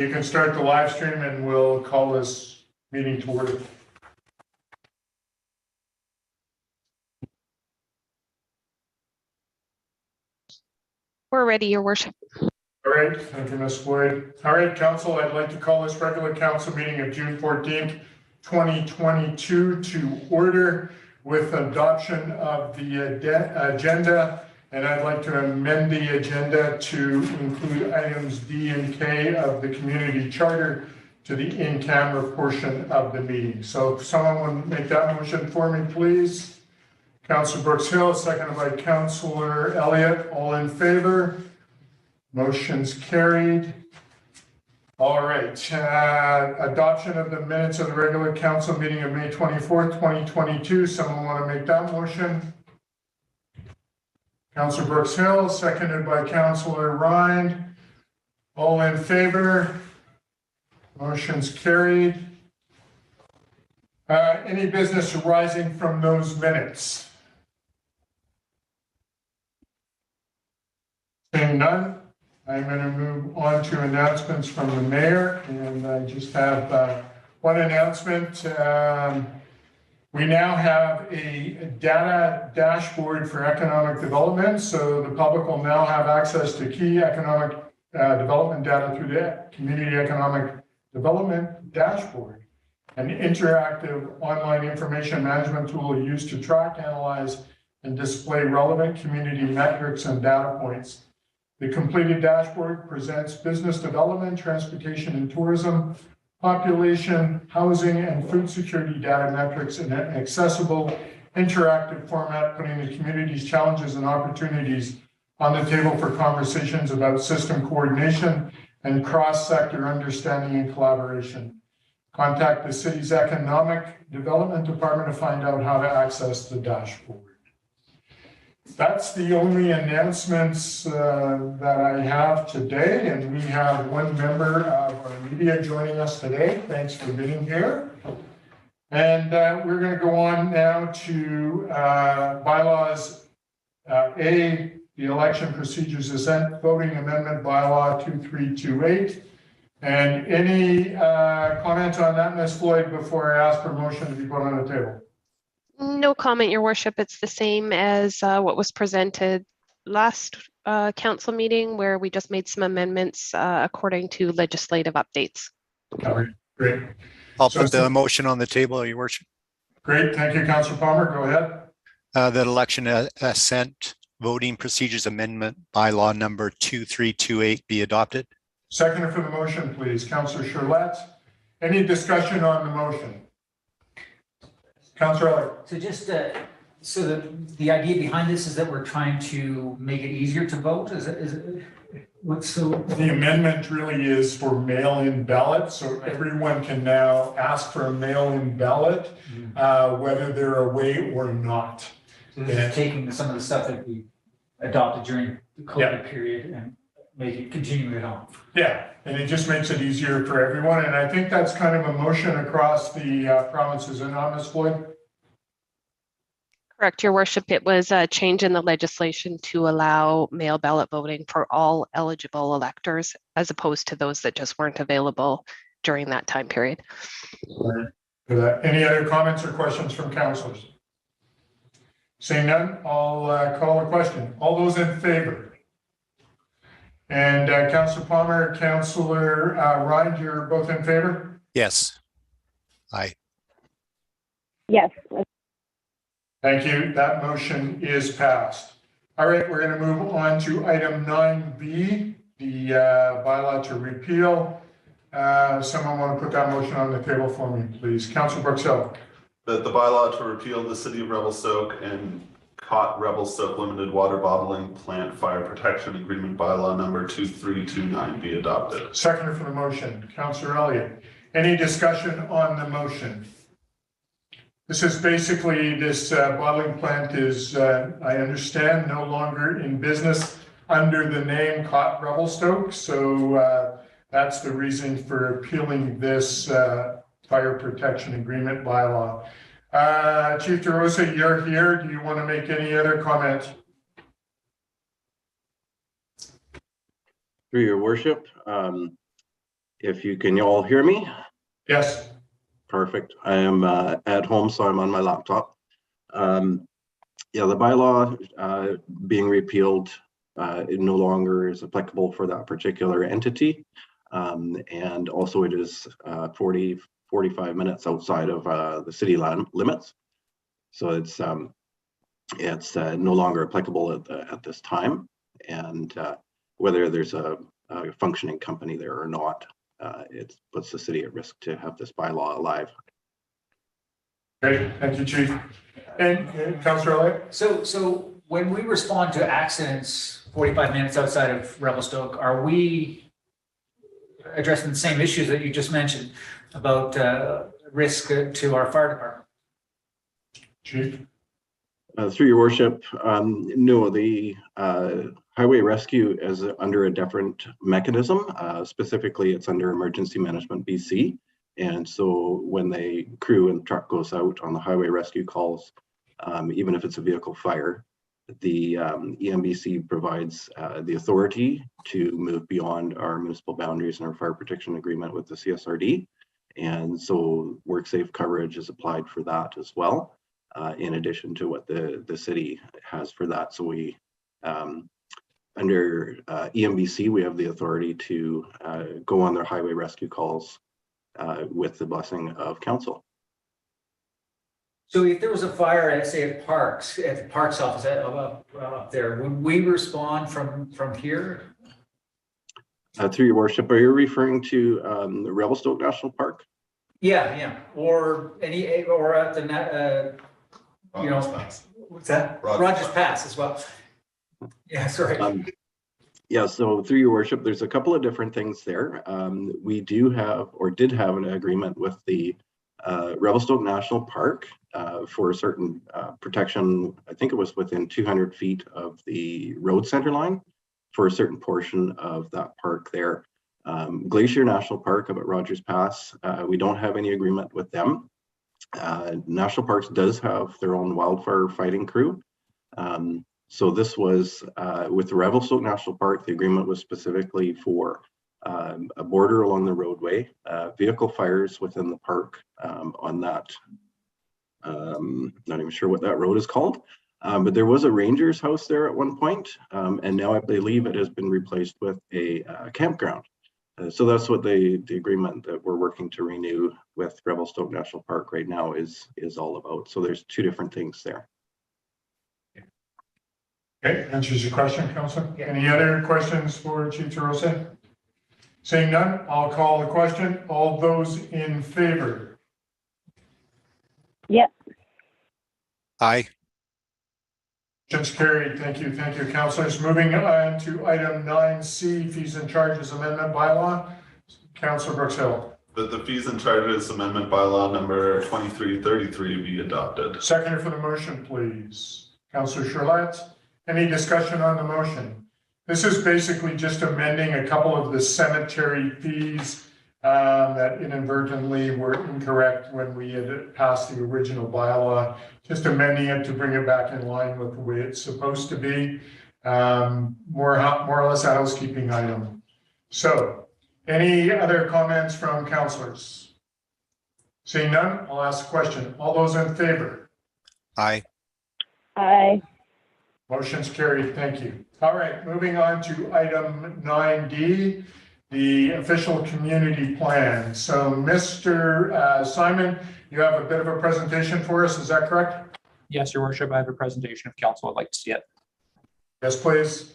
You can start the live stream and we'll call this meeting to order. We're ready, Your Worship. All right, thank you, Ms. Floyd. All right, Council, I'd like to call this regular council meeting of June 14th, 2022 to order with adoption of the agenda. And I'd like to amend the agenda to include items D and K of the community charter to the in-camera portion of the meeting. So if someone would make that motion for me, please. Councilor Brooks Hill, seconded by Councilor Elliott. All in favor? Motion's carried. All right, adoption of the minutes of the regular council meeting of May 24th, 2022. Someone want to make that motion? Councilor Brooks Hill, seconded by Councilor Rind. All in favor? Motion's carried. Any business arising from those minutes? Seeing none, I'm going to move on to announcements from the mayor, and I just have one announcement. We now have a data dashboard for economic development, so the public will now have access to key economic development data through the Community Economic Development Dashboard, an interactive online information management tool used to track, analyze, and display relevant community metrics and data points. The completed dashboard presents business development, transportation and tourism, population, housing, and food security data metrics in an accessible, interactive format, putting the community's challenges and opportunities on the table for conversations about system coordination and cross-sector understanding and collaboration. Contact the city's Economic Development Department to find out how to access the dashboard. That's the only announcements that I have today, and we have one member of our media joining us today. Thanks for being here. And we're going to go on now to bylaws A, the election procedures Assent voting amendment bylaw 2328. And any comments on that, Ms. Floyd, before I ask for motion to be put on the table? No comment, Your Worship. It's the same as what was presented last council meeting, where we just made some amendments according to legislative updates. All right, great. I'll put the motion on the table, Your Worship. Great, thank you, Councilor Palmer. Go ahead. That election Assent voting procedures amendment bylaw number 2328 be adopted. Seconder for the motion, please. Councilor Charlotte. Any discussion on the motion? Councilor Elliott. So just so the idea behind this is that we're trying to make it easier to vote. Is it what's so? The amendment really is for mail-in ballot, so everyone can now ask for a mail-in ballot, whether they're away or not. So this is taking some of the stuff that we adopted during the COVID period and make it continue it on. Yeah, and it just makes it easier for everyone, and I think that's kind of a motion across the provinces, and Ms. Floyd. Correct, Your Worship. It was a change in the legislation to allow mail ballot voting for all eligible electors, as opposed to those that just weren't available during that time period. Any other comments or questions from councilors? Seeing none, I'll call a question. All those in favor? And Councilor Palmer, Councilor Rind, you're both in favor? Yes. Aye. Yes. Thank you. That motion is passed. All right, we're going to move on to item 9B, the bylaw to repeal. Someone want to put that motion on the table for me, please? Councilor Brooks Hill. That the bylaw to repeal the City of Revelstoke and Revelstoke Limited Water Bottling Plant Fire Protection Agreement bylaw number 2329 be adopted. Seconder for the motion, Councilor Elliott. Any discussion on the motion? This is basically this bottling plant is, I understand, no longer in business under the name Revelstoke. So that's the reason for appealing this fire protection agreement bylaw. Chief DeRosa, you're here. Do you want to make any other comment? Through your worship, If you can all hear me? Yes. Perfect. I am at home, so I'm on my laptop. Yeah, the bylaw being repealed, it no longer is applicable for that particular entity. And also it is 45 minutes outside of the city limits. So it's no longer applicable at this time. And whether there's a functioning company there or not, it puts the city at risk to have this bylaw alive. Great, thank you, Chief. And Councillor Elliott? So when we respond to accidents 45 minutes outside of Revelstoke, are we addressing the same issues that you just mentioned about risk to our fire department? Chief? Through your worship, no, the highway rescue is under a different mechanism. Specifically, it's under Emergency Management BC. And so when the crew and truck goes out on the highway rescue calls, even if it's a vehicle fire, the EMBC provides the authority to move beyond our municipal boundaries and our fire protection agreement with the CSRD. And so WorkSafe coverage is applied for that as well, in addition to what the city has for that. So we, under EMBC, we have the authority to go on their highway rescue calls with the blessing of council. So if there was a fire at, say, at the Parks office up there, would we respond from here? Through your worship, are you referring to the Revelstoke National Park? Yeah, or at the what's that? Rogers Pass as well. Yeah, sorry. Yeah, so through your worship, there's a couple of different things there. We do have, or did have, an agreement with the Revelstoke National Park for a certain protection. I think it was within 200 feet of the road center line for a certain portion of that park there. Glacier National Park up at Rogers Pass, we don't have any agreement with them. National Parks does have their own wildfire fighting crew. So this was with the Revelstoke National Park, the agreement was specifically for a border along the roadway, vehicle fires within the park on that. Not even sure what that road is called, but there was a ranger's house there at one point, and now I believe it has been replaced with a campground. So that's what the agreement that we're working to renew with Revelstoke National Park right now is all about. So there's two different things there. Okay, answers your question, Councillor. Any other questions for Chief Tarosa? Seeing none, I'll call the question. All those in favor? Yep. Aye. Motion's carried. Thank you, councillors. Moving on to item 9C, fees and charges amendment bylaw. Councillor Brooks Hill. That the fees and charges amendment bylaw number 2333 be adopted. Seconder for the motion, please. Councillor Charlotte. Any discussion on the motion? This is basically just amending a couple of the cemetery fees that inadvertently were incorrect when we had passed the original bylaw, just amending it to bring it back in line with the way it's supposed to be. More or less a housekeeping item. So, any other comments from councillors? Seeing none, I'll ask the question. All those in favor? Aye. Aye. Motion's carried. Thank you. All right, moving on to item 9D, the official community plan. So, Mr. Simon, you have a bit of a presentation for us. Is that correct? Yes, Your Worship. I have a presentation of council. I'd like to see it. Yes, please.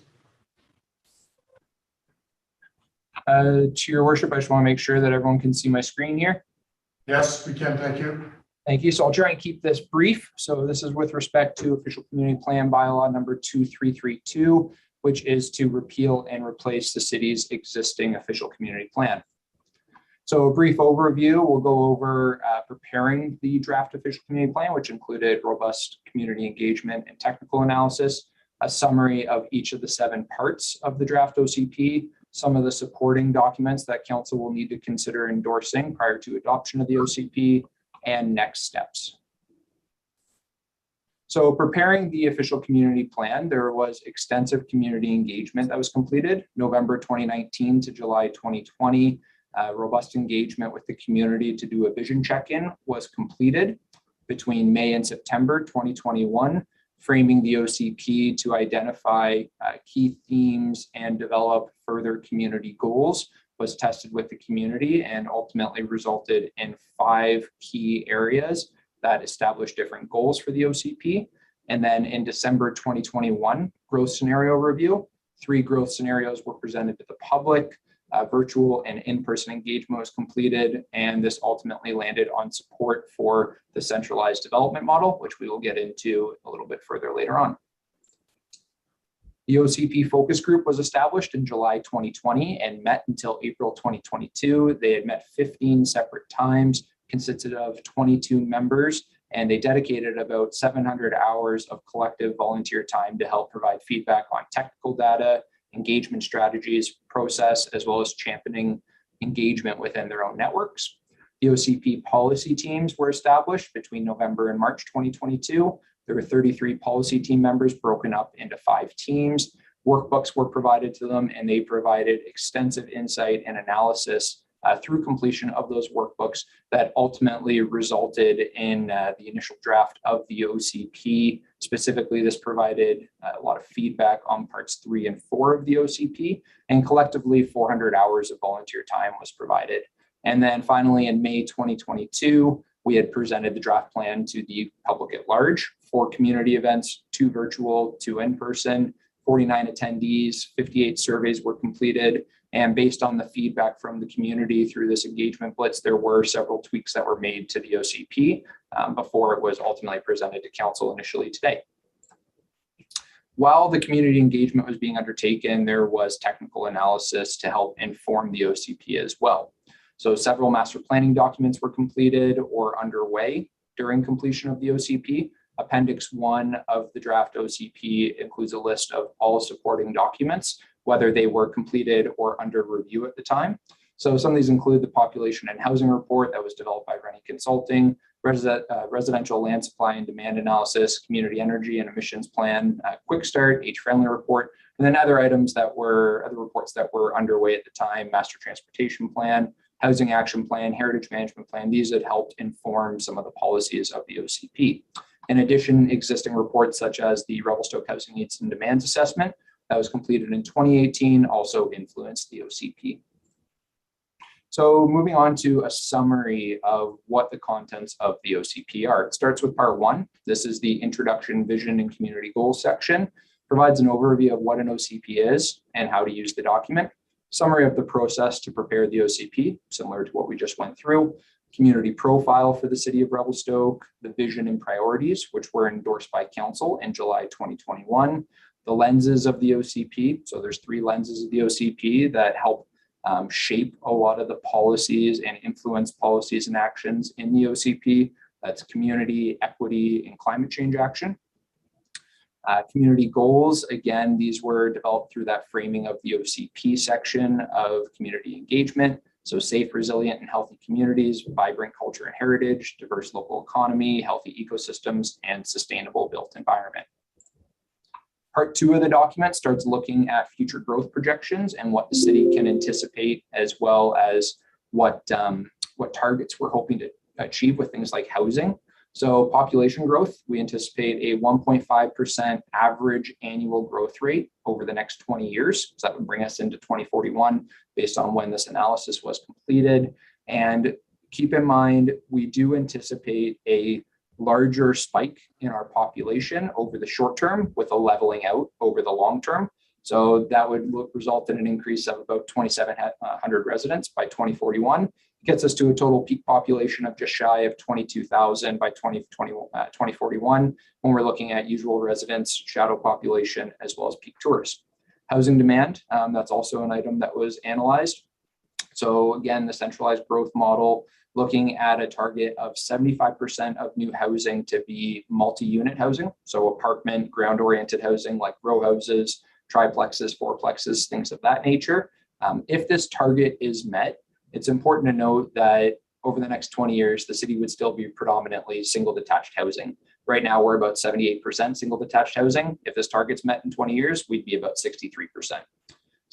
To Your Worship, I just want to make sure that everyone can see my screen here. Yes, we can. Thank you. Thank you. So I'll try and keep this brief. So this is with respect to official community plan bylaw number 2332, which is to repeal and replace the city's existing official community plan. So a brief overview, we'll go over preparing the draft official community plan, which included robust community engagement and technical analysis, a summary of each of the 7 parts of the draft OCP, some of the supporting documents that council will need to consider endorsing prior to adoption of the OCP, and next steps. So preparing the official community plan, there was extensive community engagement that was completed November 2019 to July 2020. Robust engagement with the community to do a vision check-in was completed between May and September 2021, framing the OCP to identify key themes and develop further community goals was tested with the community and ultimately resulted in 5 key areas that established different goals for the OCP. And then in December 2021, growth scenario review, 3 growth scenarios were presented to the public. Virtual and in-person engagement was completed, and this ultimately landed on support for the centralized development model, which we will get into a little bit further later on. The OCP focus group was established in July 2020 and met until April 2022. They had met 15 separate times, consisted of 22 members, and they dedicated about 700 hours of collective volunteer time to help provide feedback on technical data, engagement strategies, process, as well as championing engagement within their own networks. The OCP policy teams were established between November and March 2022. There were 33 policy team members broken up into 5 teams. Workbooks were provided to them, and they provided extensive insight and analysis through completion of those workbooks that ultimately resulted in the initial draft of the OCP. Specifically, this provided a lot of feedback on parts 3 and 4 of the OCP, and collectively 400 hours of volunteer time was provided. And then finally, in May 2022, we had presented the draft plan to the public at large, 4 community events, 2 virtual, 2 in-person, 49 attendees, 58 surveys were completed. And based on the feedback from the community through this engagement blitz, there were several tweaks that were made to the OCP before it was ultimately presented to council initially today. While the community engagement was being undertaken, there was technical analysis to help inform the OCP as well. So several master planning documents were completed or underway during completion of the OCP. Appendix 1 of the draft OCP includes a list of all supporting documents, whether they were completed or under review at the time. So some of these include the population and housing report that was developed by Rennie Consulting, residential land supply and demand analysis, community energy and emissions plan, quick start, age-friendly report, and then other items that were, other reports that were underway at the time, master transportation plan, housing action plan, heritage management plan. These had helped inform some of the policies of the OCP. In addition, existing reports such as the Revelstoke Housing Needs and Demands Assessment that was completed in 2018 also influenced the OCP. So moving on to a summary of what the contents of the OCP are. It starts with part 1. This is the introduction, vision, and community goals section. Provides an overview of what an OCP is and how to use the document. Summary of the process to prepare the OCP, similar to what we just went through. Community profile for the city of Revelstoke, the vision and priorities, which were endorsed by council in July 2021. The lenses of the OCP. So there's 3 lenses of the OCP that help shape a lot of the policies and influence policies and actions in the OCP. That's community, equity, and climate change action. Community goals, again, these were developed through that framing of the OCP section of community engagement. So safe, resilient, and healthy communities, vibrant culture and heritage, diverse local economy, healthy ecosystems, and sustainable built environment. Part 2 of the document starts looking at future growth projections and what the city can anticipate, as well as what targets we're hoping to achieve with things like housing. So population growth, we anticipate a 1.5% average annual growth rate over the next 20 years. So that would bring us into 2041 based on when this analysis was completed. And keep in mind, we do anticipate a larger spike in our population over the short term with a leveling out over the long term. So that would result in an increase of about 2,700 residents by 2041. Gets us to a total peak population of just shy of 22,000 by 2041 when we're looking at usual residents, shadow population, as well as peak tourists. Housing demand, that's also an item that was analyzed. So again, the centralized growth model looking at a target of 75% of new housing to be multi-unit housing. So apartment, ground-oriented housing like row houses, triplexes, fourplexes, things of that nature. If this target is met, it's important to note that over the next 20 years, the city would still be predominantly single detached housing. Right now, we're about 78% single detached housing. If this target's met in 20 years, we'd be about 63%.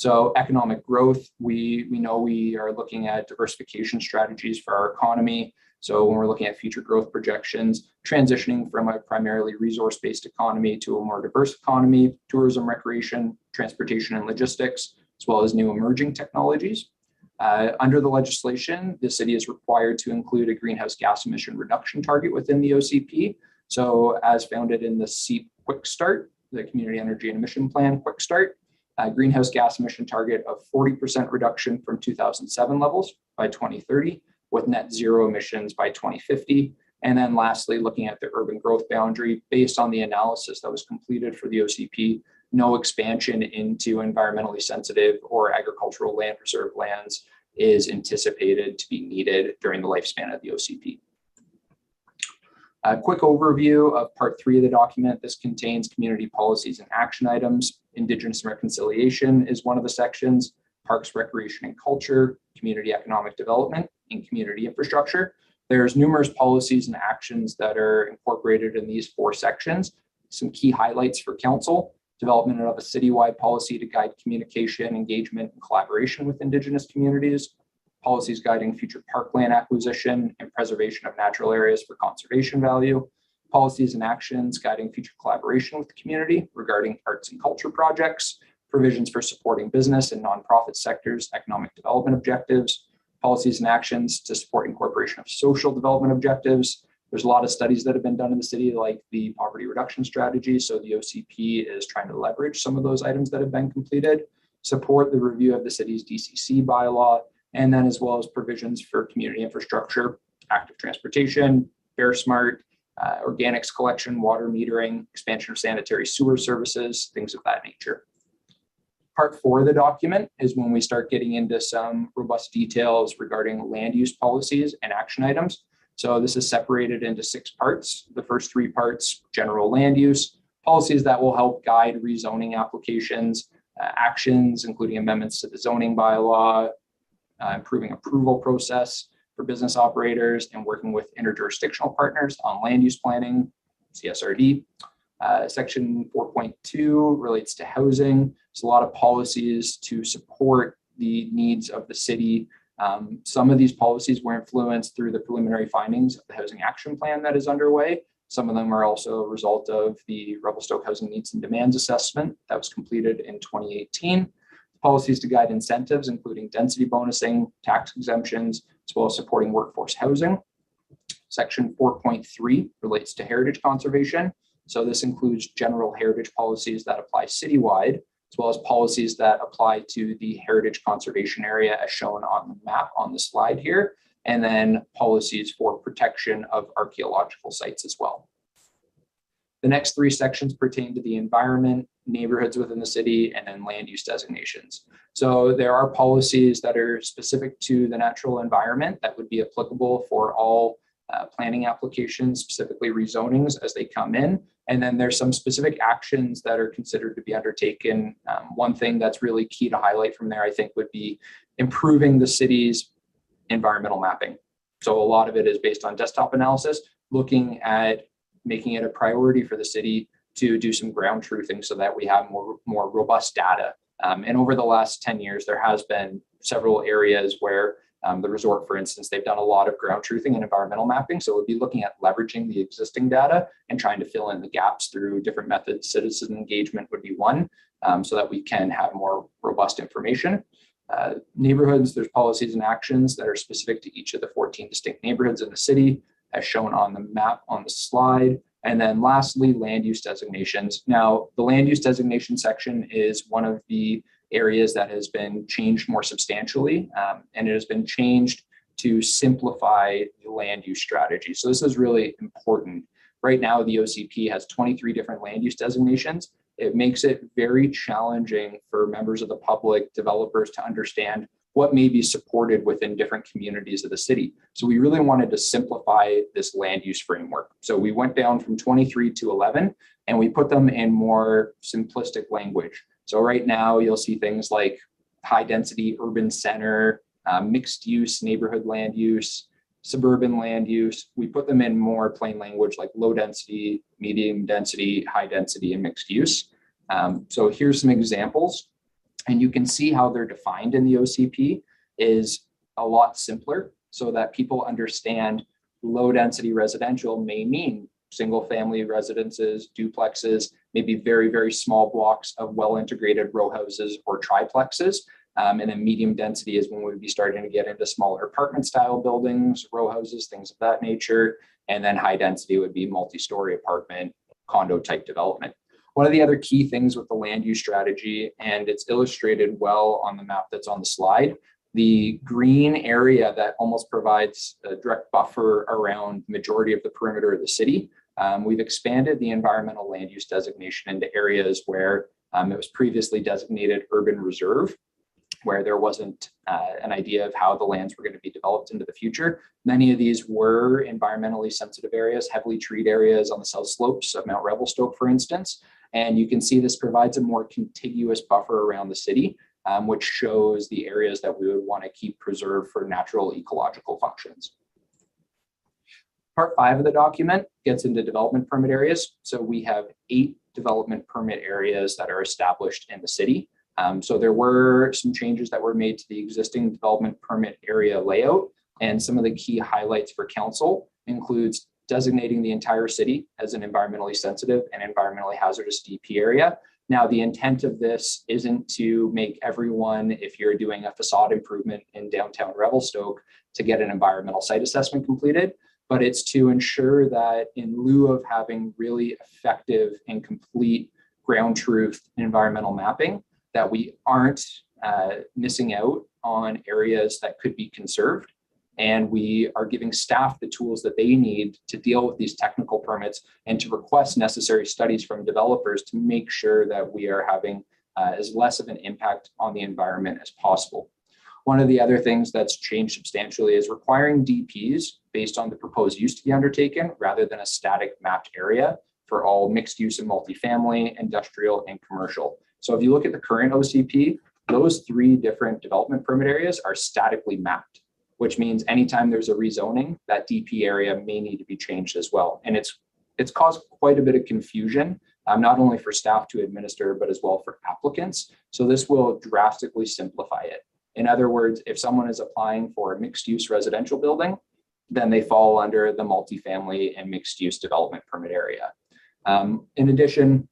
So economic growth, we know we are looking at diversification strategies for our economy. So when we're looking at future growth projections, transitioning from a primarily resource-based economy to a more diverse economy, tourism, recreation, transportation, and logistics, as well as new emerging technologies. Under the legislation, the city is required to include a greenhouse gas emission reduction target within the OCP. So as founded in the CEEP Quick Start, the Community Energy and Emission Plan Quick Start, a greenhouse gas emission target of 40% reduction from 2007 levels by 2030, with net zero emissions by 2050. And then lastly, looking at the urban growth boundary, based on the analysis that was completed for the OCP, no expansion into environmentally sensitive or agricultural land reserve lands is anticipated to be needed during the lifespan of the OCP. A quick overview of part 3 of the document. This contains community policies and action items. Indigenous reconciliation is one of the sections. Parks, recreation, and culture, community economic development, and community infrastructure. There's numerous policies and actions that are incorporated in these 4 sections. Some key highlights for council: development of a citywide policy to guide communication, engagement, and collaboration with Indigenous communities, policies guiding future parkland acquisition and preservation of natural areas for conservation value, policies and actions guiding future collaboration with the community regarding arts and culture projects, provisions for supporting business and nonprofit sectors' economic development objectives, policies and actions to support incorporation of social development objectives. There's a lot of studies that have been done in the city, like the poverty reduction strategy. So the OCP is trying to leverage some of those items that have been completed, support the review of the city's DCC bylaw, and then as well as provisions for community infrastructure, active transportation, Bear Smart, organics collection, water metering, expansion of sanitary sewer services, things of that nature. Part 4 of the document is when we start getting into some robust details regarding land use policies and action items. So this is separated into 6 parts. The first 3 parts, general land use, policies that will help guide rezoning applications, actions, including amendments to the zoning bylaw, improving approval process for business operators, and working with interjurisdictional partners on land use planning, CSRD. Section 4.2 relates to housing. There's a lot of policies to support the needs of the city. Some of these policies were influenced through the preliminary findings of the housing action plan that is underway. Some of them are also a result of the Revelstoke Housing Needs and Demands Assessment that was completed in 2018. Policies to guide incentives, including density bonusing, tax exemptions, as well as supporting workforce housing. Section 4.3 relates to heritage conservation. So this includes general heritage policies that apply citywide, as well as policies that apply to the heritage conservation area as shown on the map on the slide here, and then policies for protection of archaeological sites as well. The next 3 sections pertain to the environment, neighborhoods within the city, and then land use designations. So there are policies that are specific to the natural environment that would be applicable for all planning applications, specifically rezonings as they come in. And then there's some specific actions that are considered to be undertaken. One thing that's really key to highlight from there, I think, would be improving the city's environmental mapping. So a lot of it is based on desktop analysis, looking at making it a priority for the city to do some ground truthing so that we have more robust data. And over the last 10 years, there has been several areas where the resort, for instance, they've done a lot of ground truthing and environmental mapping. So we'll be looking at leveraging the existing data and trying to fill in the gaps through different methods. Citizen engagement would be one, so that we can have more robust information. Neighborhoods, there's policies and actions that are specific to each of the 14 distinct neighborhoods in the city, as shown on the map on the slide. And then lastly, land use designations. Now, the land use designation section is one of the areas that has been changed more substantially, and it has been changed to simplify the land use strategy. So this is really important. Right now, the OCP has 23 different land use designations. It makes it very challenging for members of the public, developers, to understand what may be supported within different communities of the city. So we really wanted to simplify this land use framework. So we went down from 23 to 11, and we put them in more simplistic language. So right now you'll see things like high density urban center, mixed use neighborhood land use, suburban land use. We put them in more plain language like low density, medium density, high density, and mixed use. So here's some examples. And you can see how they're defined in the OCP is a lot simpler so that people understand low density residential may mean single family residences, duplexes, maybe very, very small blocks of well-integrated row houses or triplexes. And then medium density is when we would be starting to get into smaller apartment style buildings, row houses, things of that nature. And then high density would be multi-story apartment, condo type development. One of the other key things with the land use strategy, and it's illustrated well on the map that's on the slide, the green area that almost provides a direct buffer around the majority of the perimeter of the city. We've expanded the environmental land use designation into areas where it was previously designated urban reserve, where there wasn't an idea of how the lands were going to be developed into the future. Many of these were environmentally sensitive areas, heavily treed areas on the south slopes of Mount Revelstoke, for instance. And you can see this provides a more contiguous buffer around the city, which shows the areas that we would want to keep preserved for natural ecological functions. Part 5 of the document gets into development permit areas. So we have 8 development permit areas that are established in the city. So there were some changes that were made to the existing development permit area layout. And some of the key highlights for council includes designating the entire city as an environmentally sensitive and environmentally hazardous DP area. Now, the intent of this isn't to make everyone, if you're doing a facade improvement in downtown Revelstoke, to get an environmental site assessment completed, but it's to ensure that in lieu of having really effective and complete ground truth environmental mapping, that we aren't missing out on areas that could be conserved. And we are giving staff the tools that they need to deal with these technical permits and to request necessary studies from developers to make sure that we are having as less of an impact on the environment as possible. One of the other things that's changed substantially is requiring DPs based on the proposed use to be undertaken rather than a static mapped area for all mixed use and multifamily, industrial, and commercial. So if you look at the current OCP, those 3 different development permit areas are statically mapped, which means anytime there's a rezoning, that DP area may need to be changed as well. And it's caused quite a bit of confusion, not only for staff to administer, but as well for applicants. So this will drastically simplify it. In other words, if someone is applying for a mixed use residential building, then they fall under the multifamily and mixed use development permit area. In addition,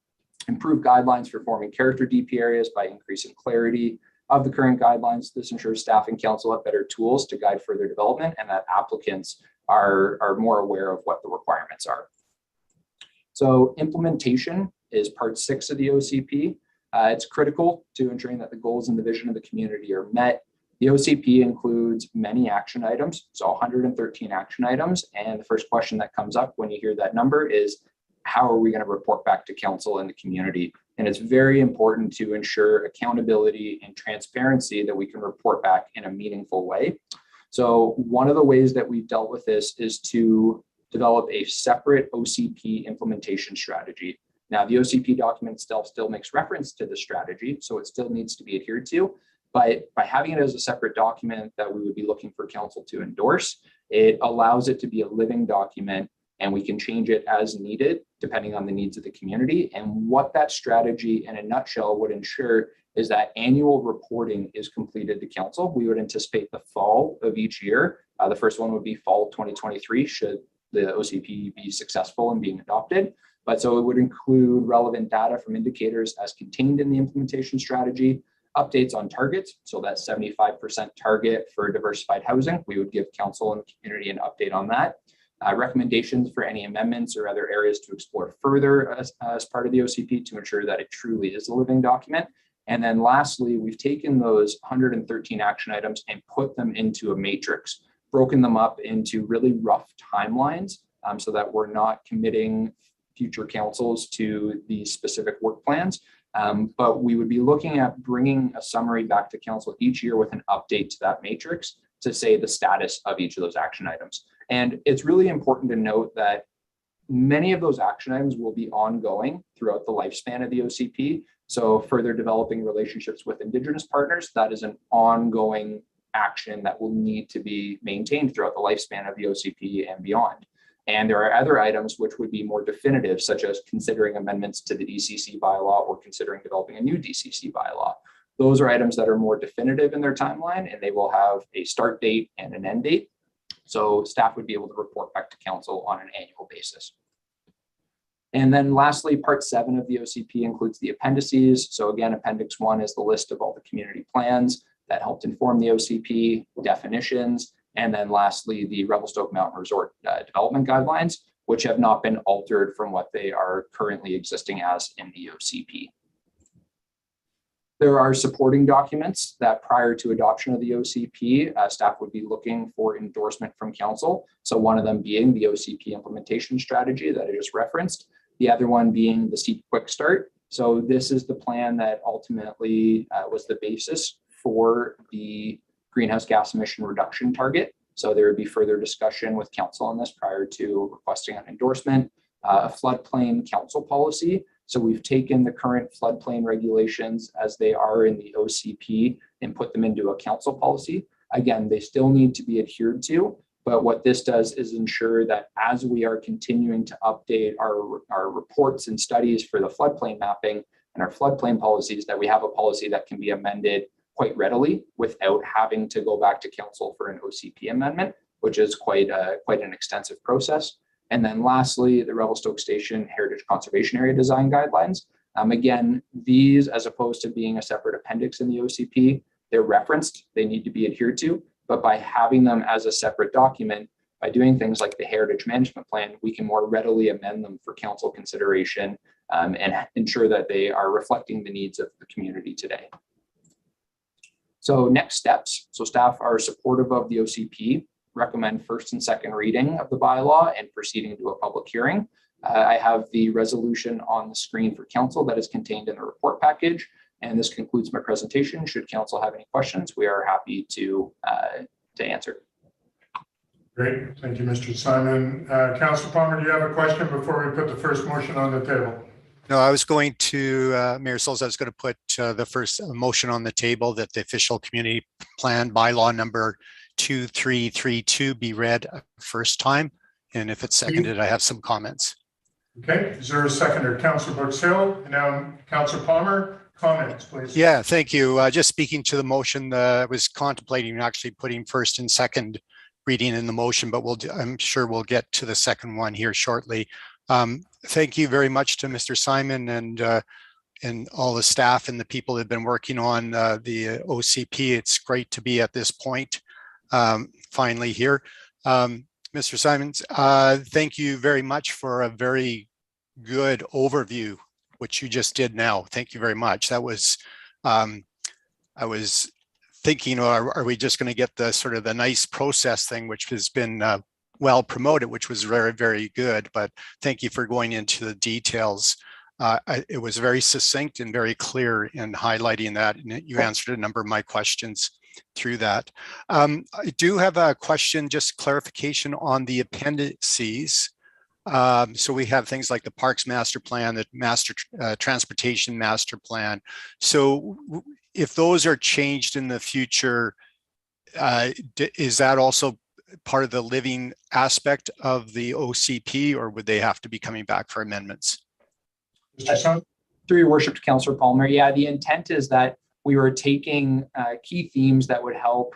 improve guidelines for forming character DP areas by increasing clarity of the current guidelines. This ensures staff and council have better tools to guide further development and that applicants are more aware of what the requirements are. So implementation is part 6 of the OCP. It's critical to ensuring that the goals and the vision of the community are met. The OCP includes many action items, so 113 action items. And the first question that comes up when you hear that number is, how are we going to report back to council and the community? And it's very important to ensure accountability and transparency that we can report back in a meaningful way. So one of the ways that we've dealt with this is to develop a separate OCP implementation strategy. Now, the OCP document itself still makes reference to the strategy, so it still needs to be adhered to. But by having it as a separate document that we would be looking for council to endorse, it allows it to be a living document, and we can change it as needed, depending on the needs of the community. And what that strategy in a nutshell would ensure is that annual reporting is completed to council. We would anticipate the fall of each year. The first one would be fall 2023, should the OCP be successful in being adopted. But so it would include relevant data from indicators as contained in the implementation strategy, updates on targets. So that 75% target for diversified housing, we would give council and community an update on that. Recommendations for any amendments or other areas to explore further as part of the OCP to ensure that it truly is a living document. And then lastly, we've taken those 113 action items and put them into a matrix, broken them up into really rough timelines so that we're not committing future councils to these specific work plans. But we would be looking at bringing a summary back to council each year with an update to that matrix to say the status of each of those action items. And it's really important to note that many of those action items will be ongoing throughout the lifespan of the OCP. So further developing relationships with Indigenous partners, that is an ongoing action that will need to be maintained throughout the lifespan of the OCP and beyond. And there are other items which would be more definitive, such as considering amendments to the DCC bylaw or considering developing a new DCC bylaw. Those are items that are more definitive in their timeline, and they will have a start date and an end date. So staff would be able to report back to council on an annual basis. And then lastly, part 7 of the OCP includes the appendices. So again, appendix 1 is the list of all the community plans that helped inform the OCP, definitions, and then lastly, the Revelstoke Mountain Resort development guidelines, which have not been altered from what they are currently existing as in the OCP. There are supporting documents that prior to adoption of the OCP, staff would be looking for endorsement from council. So one of them being the OCP Implementation Strategy that I just referenced, the other one being the SEEP Quick Start. So this is the plan that ultimately was the basis for the greenhouse gas emission reduction target. So there would be further discussion with council on this prior to requesting an endorsement. A floodplain council policy. So we've taken the current floodplain regulations as they are in the OCP and put them into a council policy. Again, they still need to be adhered to, but what this does is ensure that as we are continuing to update our reports and studies for the floodplain mapping and our floodplain policies, that we have a policy that can be amended quite readily without having to go back to council for an OCP amendment, which is quite an extensive process. And then lastly, the Revelstoke Station Heritage Conservation Area Design Guidelines. Again, these, as opposed to being a separate appendix in the OCP, they're referenced, they need to be adhered to, but by having them as a separate document, by doing things like the Heritage Management Plan, we can more readily amend them for council consideration and ensure that they are reflecting the needs of the community today. So next steps. So staff are supportive of the OCP, recommend first and second reading of the bylaw and proceeding to a public hearing. I have the resolution on the screen for council that is contained in the report package. And this concludes my presentation. Should council have any questions, we are happy to answer. Great, thank you, Mr. Simon. Councillor Palmer, do you have a question before we put the first motion on the table? No, I was going to, Mayor Sulz, I was going to put the first motion on the table that the official community plan bylaw number 2332 be read first time. And if it's seconded, I have some comments. Okay, is there a seconder? Councillor Brooks Hill, and now Councillor Palmer, comments, please. Yeah, thank you. Just speaking to the motion, I was contemplating actually putting first and second reading in the motion, but I'm sure we'll get to the second one here shortly. Thank you very much to Mr. Simon and all the staff and the people that have been working on the OCP. It's great to be at this point. Finally here. Mr. Simons, thank you very much for a very good overview, which you just did now. Thank you very much. That was, I was thinking, are we just going to get the sort of the nice process thing, which has been well promoted, which was very, very good. But thank you for going into the details. It was very succinct and very clear in highlighting that, and you answered a number of my questions through that. I do have a question, just clarification on the appendices. So we have things like the Parks Master Plan, the Transportation Master Plan. So if those are changed in the future, is that also part of the living aspect of the OCP, or would they have to be coming back for amendments? Mr. Simon? Through your worship to Councillor Palmer, yeah, the intent is that we were taking key themes that would help,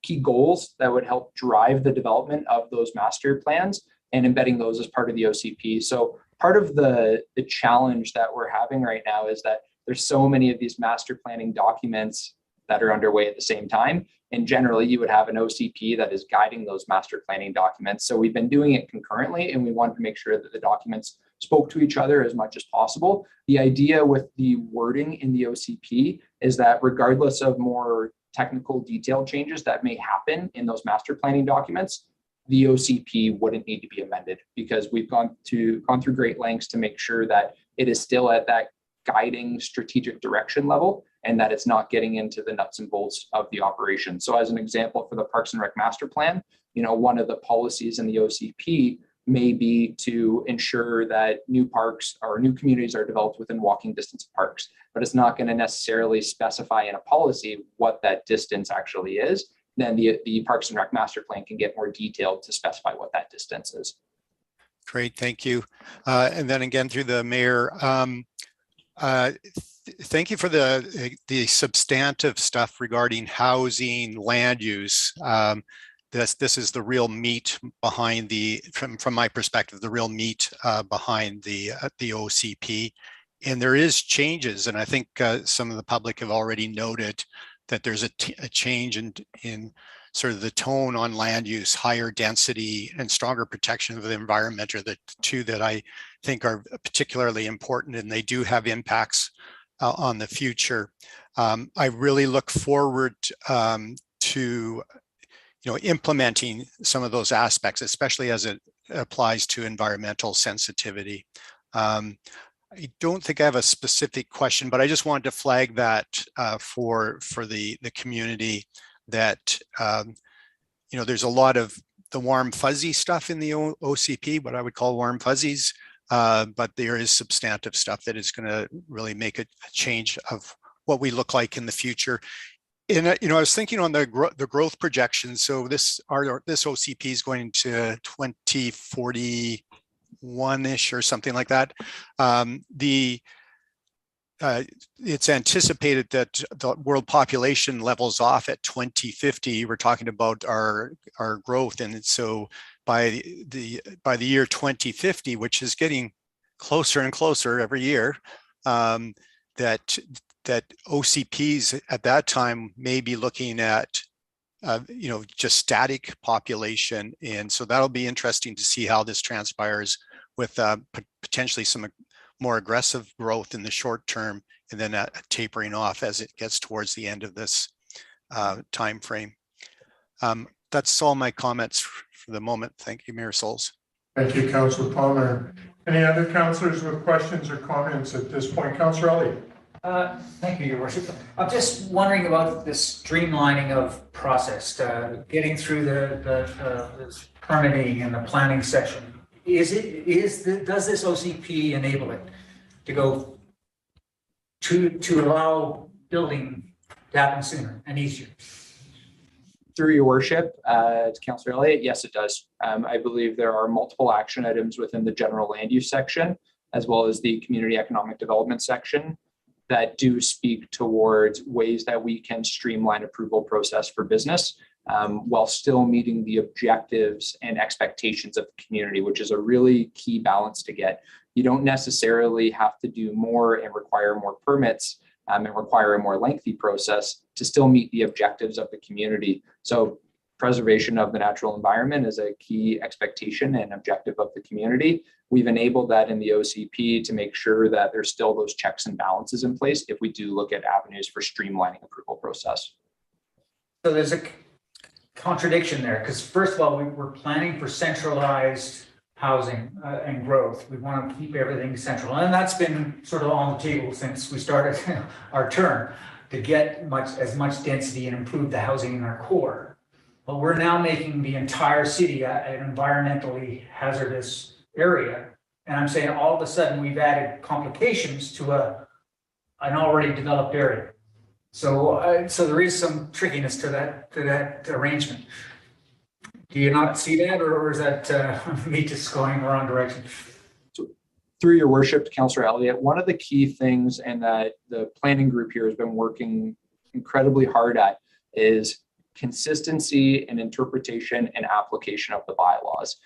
key goals that would help drive the development of those master plans and embedding those as part of the OCP. So part of the challenge that we're having right now is that there's so many of these master planning documents that are underway at the same time. And generally you would have an OCP that is guiding those master planning documents. So we've been doing it concurrently, and we wanted to make sure that the documents spoke to each other as much as possible. The idea with the wording in the OCP is that regardless of more technical detailed changes that may happen in those master planning documents, the OCP wouldn't need to be amended, because we've gone through great lengths to make sure that it is still at that guiding strategic direction level, and that it's not getting into the nuts and bolts of the operation. So as an example, for the Parks and Rec Master Plan, one of the policies in the OCP may be to ensure that new parks or new communities are developed within walking distance of parks, but it's not going to necessarily specify in a policy what that distance actually is. Then the Parks and Rec Master Plan can get more detailed to specify what that distance is. Great, thank you. And then again, through the mayor, Thank you for the substantive stuff regarding housing, land use. This is the real meat behind from my perspective, the real meat behind the OCP. And there is changes, and I think some of the public have already noted that there's a change in sort of the tone on land use. Higher density and stronger protection of the environment are the two that I think are particularly important, and they do have impacts on the future. I really look forward to implementing some of those aspects, especially as it applies to environmental sensitivity. I don't think I have a specific question, but I just wanted to flag that for the community that there's a lot of the warm fuzzy stuff in the OCP, what I would call warm fuzzies, but there is substantive stuff that is going to really make a change of what we look like in the future. And I was thinking on the growth projections. So this OCP is going to 2041-ish or something like that. It's anticipated that the world population levels off at 2050. We're talking about our growth, and so by the year 2050, which is getting closer and closer every year, that OCPs at that time may be looking at just static population, and so that'll be interesting to see how this transpires with potentially some more aggressive growth in the short term, and then tapering off as it gets towards the end of this time frame. That's all my comments for the moment. Thank you, Mayor Sulz. Thank you, Councillor Palmer. Any other councillors with questions or comments at this point? Councillor Elliott. Thank you, Your Worship. I'm just wondering about this streamlining of process, getting through this permitting and the planning section. Does this OCP enable it to go to allow building to happen sooner and easier? Through your worship, to Councillor Elliott, yes, it does. I believe there are multiple action items within the general land use section, as well as the community economic development section, that do speak towards ways that we can streamline approval process for business while still meeting the objectives and expectations of the community, which is a really key balance to get. You don't necessarily have to do more and require more permits and require a more lengthy process to still meet the objectives of the community. So preservation of the natural environment is a key expectation and objective of the community. We've enabled that in the OCP to make sure that there's still those checks and balances in place if we do look at avenues for streamlining approval process. So there's a contradiction there, because first of all, we're planning for centralized housing and growth. We want to keep everything central, and that's been sort of on the table since we started our term, to get as much density and improve the housing in our core. But we're now making the entire city an environmentally hazardous area, and I'm saying all of a sudden we've added complications to an already developed area. So there is some trickiness to that arrangement. Do you not see that, or is that me just going the wrong direction? So, through your worship, Councillor Elliott, one of the key things, and that the planning group here has been working incredibly hard at, is consistency and interpretation and application of the bylaws.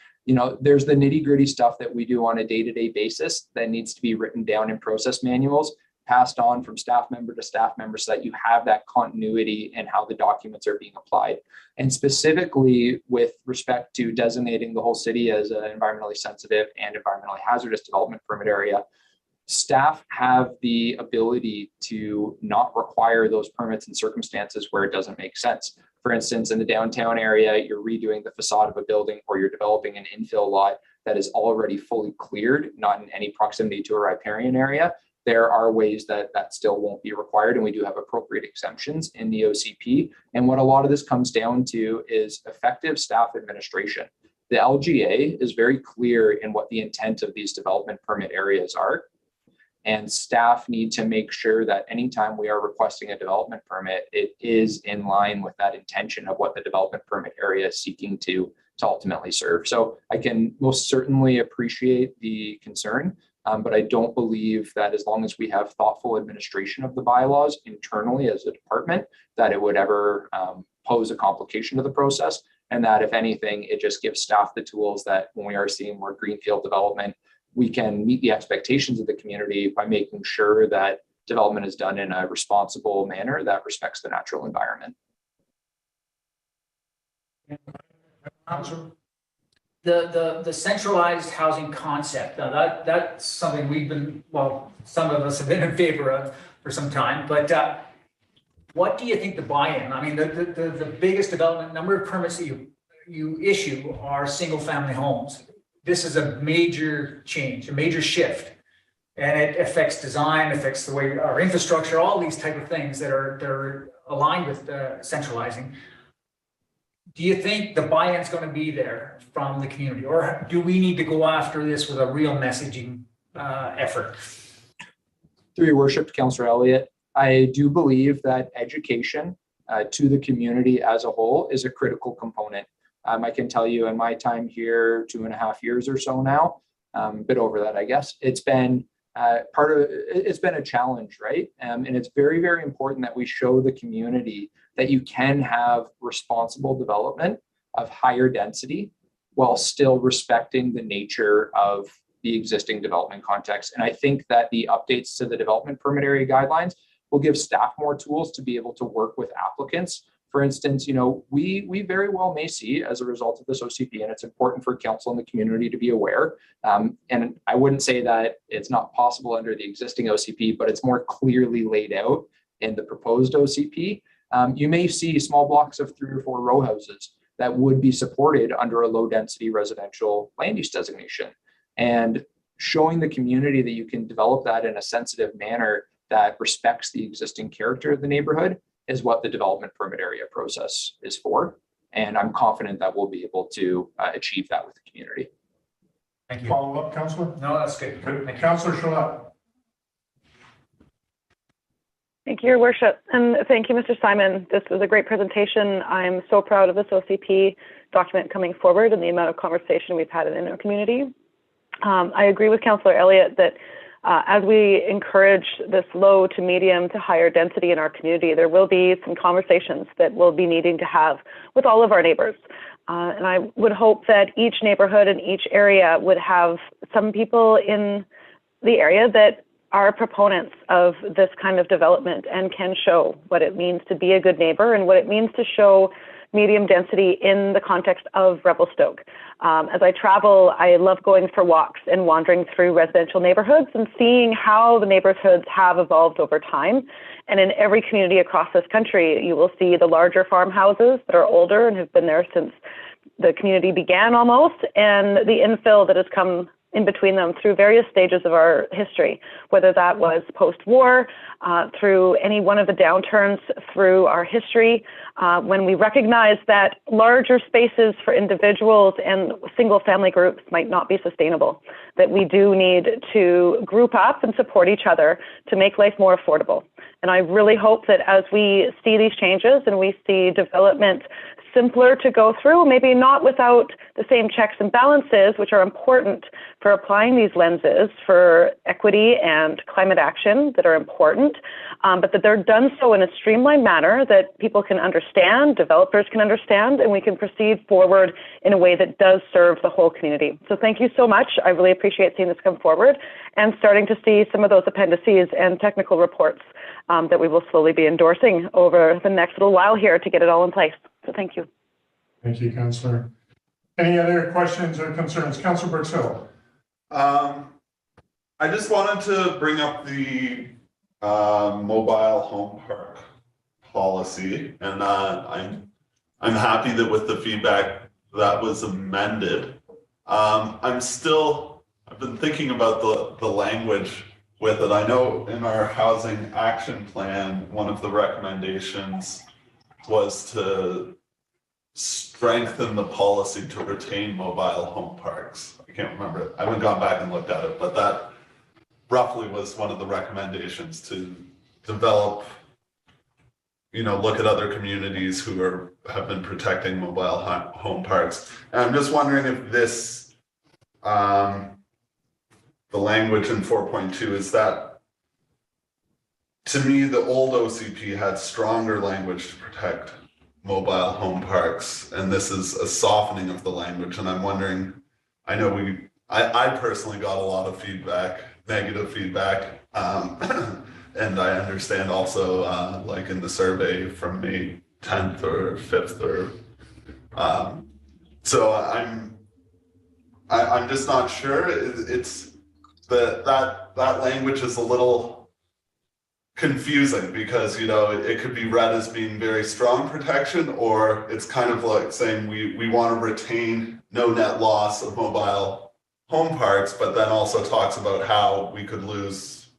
There's the nitty-gritty stuff that we do on a day-to-day basis that needs to be written down in process manuals, passed on from staff member to staff member, so that you have that continuity in how the documents are being applied. And specifically with respect to designating the whole city as an environmentally sensitive and environmentally hazardous development permit area, staff have the ability to not require those permits in circumstances where it doesn't make sense. For instance, in the downtown area, you're redoing the facade of a building, or you're developing an infill lot that is already fully cleared, not in any proximity to a riparian area. There are ways that still won't be required, and we do have appropriate exemptions in the OCP. And what a lot of this comes down to is effective staff administration. The LGA is very clear in what the intent of these development permit areas are. And staff need to make sure that anytime we are requesting a development permit, it is in line with that intention of what the development permit area is seeking to ultimately serve. So I can most certainly appreciate the concern. But I don't believe that as long as we have thoughtful administration of the bylaws internally as a department, that it would ever pose a complication to the process. And that if anything, it just gives staff the tools that when we are seeing more greenfield development, we can meet the expectations of the community by making sure that development is done in a responsible manner that respects the natural environment. The centralized housing concept, now that's something we've been, well, some of us have been in favor of for some time, but what do you think the buy-in? I mean, the biggest development number of permits that you issue are single family homes. This is a major change, a major shift, and it affects design, affects the way our infrastructure, all these type of things that are aligned with centralizing. Do you think the buy-in is going to be there from the community, or do we need to go after this with a real messaging effort? Through your worship, Councillor Elliott, I do believe that education to the community as a whole is a critical component. I can tell you in my time here, 2.5 years or so now, a bit over that, I guess, it's been it's been a challenge, right? And it's very, very important that we show the community that you can have responsible development of higher density while still respecting the nature of the existing development context. And I think that the updates to the development permit area guidelines will give staff more tools to be able to work with applicants. For instance, you know, we very well may see as a result of this OCP, and it's important for council and the community to be aware. And I wouldn't say that it's not possible under the existing OCP, but it's more clearly laid out in the proposed OCP. You may see small blocks of 3 or 4 row houses that would be supported under a low density residential land use designation. And showing the community that you can develop that in a sensitive manner that respects the existing character of the neighborhood is what the development permit area process is for. And I'm confident that we'll be able to achieve that with the community. Thank you. Follow up, Councillor? No, that's good. Councillor Shaw. Thank you, Your Worship. And thank you, Mr. Simon. This was a great presentation. I'm so proud of this OCP document coming forward and the amount of conversation we've had in our community. I agree with Councillor Elliott that as we encourage this low to medium to higher density in our community, there will be some conversations that we'll be needing to have with all of our neighbors. And I would hope that each neighborhood and each area would have some people in the area that are proponents of this kind of development and can show what it means to be a good neighbor and what it means to show medium density in the context of Revelstoke. As I travel, I love going for walks and wandering through residential neighborhoods and seeing how the neighborhoods have evolved over time. And in every community across this country, you will see the larger farmhouses that are older and have been there since the community began almost, and the infill that has come in between them through various stages of our history, whether that was post-war, through any one of the downturns through our history, when we recognize that larger spaces for individuals and single family groups might not be sustainable, that we do need to group up and support each other to make life more affordable. And I really hope that as we see these changes and we see development simpler to go through, maybe not without the same checks and balances, which are important for applying these lenses for equity and climate action that are important, but that they're done so in a streamlined manner that people can understand, developers can understand, and we can proceed forward in a way that does serve the whole community. So thank you so much. I really appreciate seeing this come forward and starting to see some of those appendices and technical reports that we will slowly be endorsing over the next little while here to get it all in place. So thank you. Thank you, Councillor. Any other questions or concerns? Councillor Burtsill. I just wanted to bring up the mobile home park policy, and I'm happy that with the feedback that was amended. I've been thinking about the language with it. I know in our housing action plan, one of the recommendations was to strengthen the policy to retain mobile home parks. I can't remember it. I haven't gone back and looked at it, but that roughly was one of the recommendations, to develop, look at other communities who have been protecting mobile home parks. And I'm just wondering if this the language in 4.2 is that, to me, the old OCP had stronger language to protect mobile home parks, and this is a softening of the language. And I'm wondering, I know I personally got a lot of feedback, negative feedback, and I understand also, like in the survey from May 10th or 5th, or so I'm just not sure. It's that language is a little confusing because, you know, it could be read as being very strong protection, or it's kind of like saying we want to retain no net loss of mobile home parks, but then also talks about how we could lose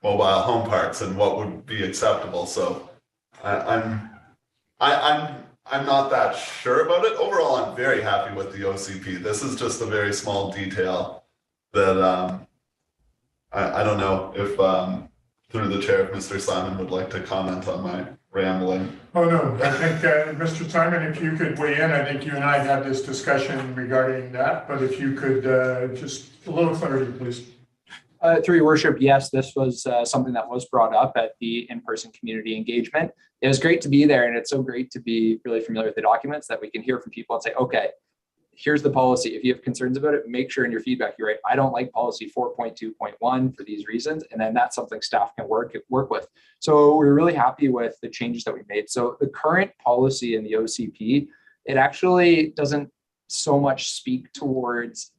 mobile home parks and what would be acceptable. So I'm not that sure about it. Overall, I'm very happy with the OCP. This is just a very small detail that I don't know if through the chair, if Mr. Simon would like to comment on my rambling. Oh, no, I think, Mr. Simon, if you could weigh in, I think you and I had this discussion regarding that, but if you could just a little clarity, please. Through your worship, yes, this was something that was brought up at the in-person community engagement. It was great to be there, and it's so great to be really familiar with the documents that we can hear from people and say, okay, here's the policy. If you have concerns about it, make sure in your feedback you write, I don't like policy 4.2.1 for these reasons, and then that's something staff can work with. So we're really happy with the changes that we made. So the current policy in the OCP, it actually doesn't so much speak towards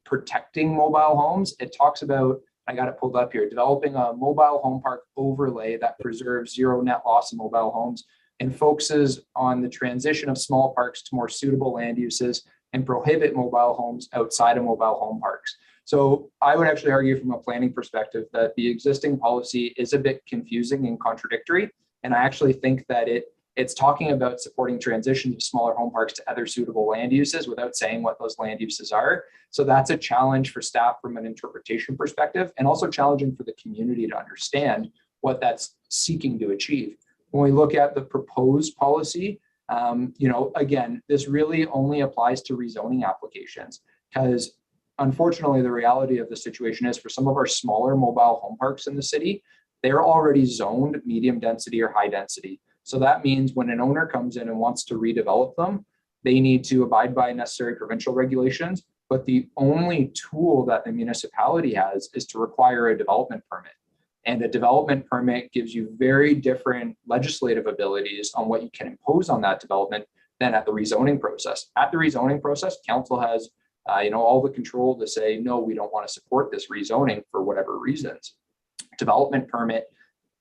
protecting mobile homes. It talks about, I got it pulled up here, developing a mobile home park overlay that preserves zero net loss of mobile homes and focuses on the transition of small parks to more suitable land uses and prohibit mobile homes outside of mobile home parks. So I would actually argue from a planning perspective that the existing policy is a bit confusing and contradictory. And I actually think that it's talking about supporting transitions of smaller home parks to other suitable land uses without saying what those land uses are. So that's a challenge for staff from an interpretation perspective, and also challenging for the community to understand what that's seeking to achieve. When we look at the proposed policy, again, this really only applies to rezoning applications, because unfortunately, the reality of the situation is for some of our smaller mobile home parks in the city, they're already zoned medium density or high density. So that means when an owner comes in and wants to redevelop them, they need to abide by necessary provincial regulations. But the only tool that the municipality has is to require a development permit. And a development permit gives you very different legislative abilities on what you can impose on that development than at the rezoning process. At the rezoning process, council has all the control to say, no, we don't want to support this rezoning for whatever reasons. Development permit,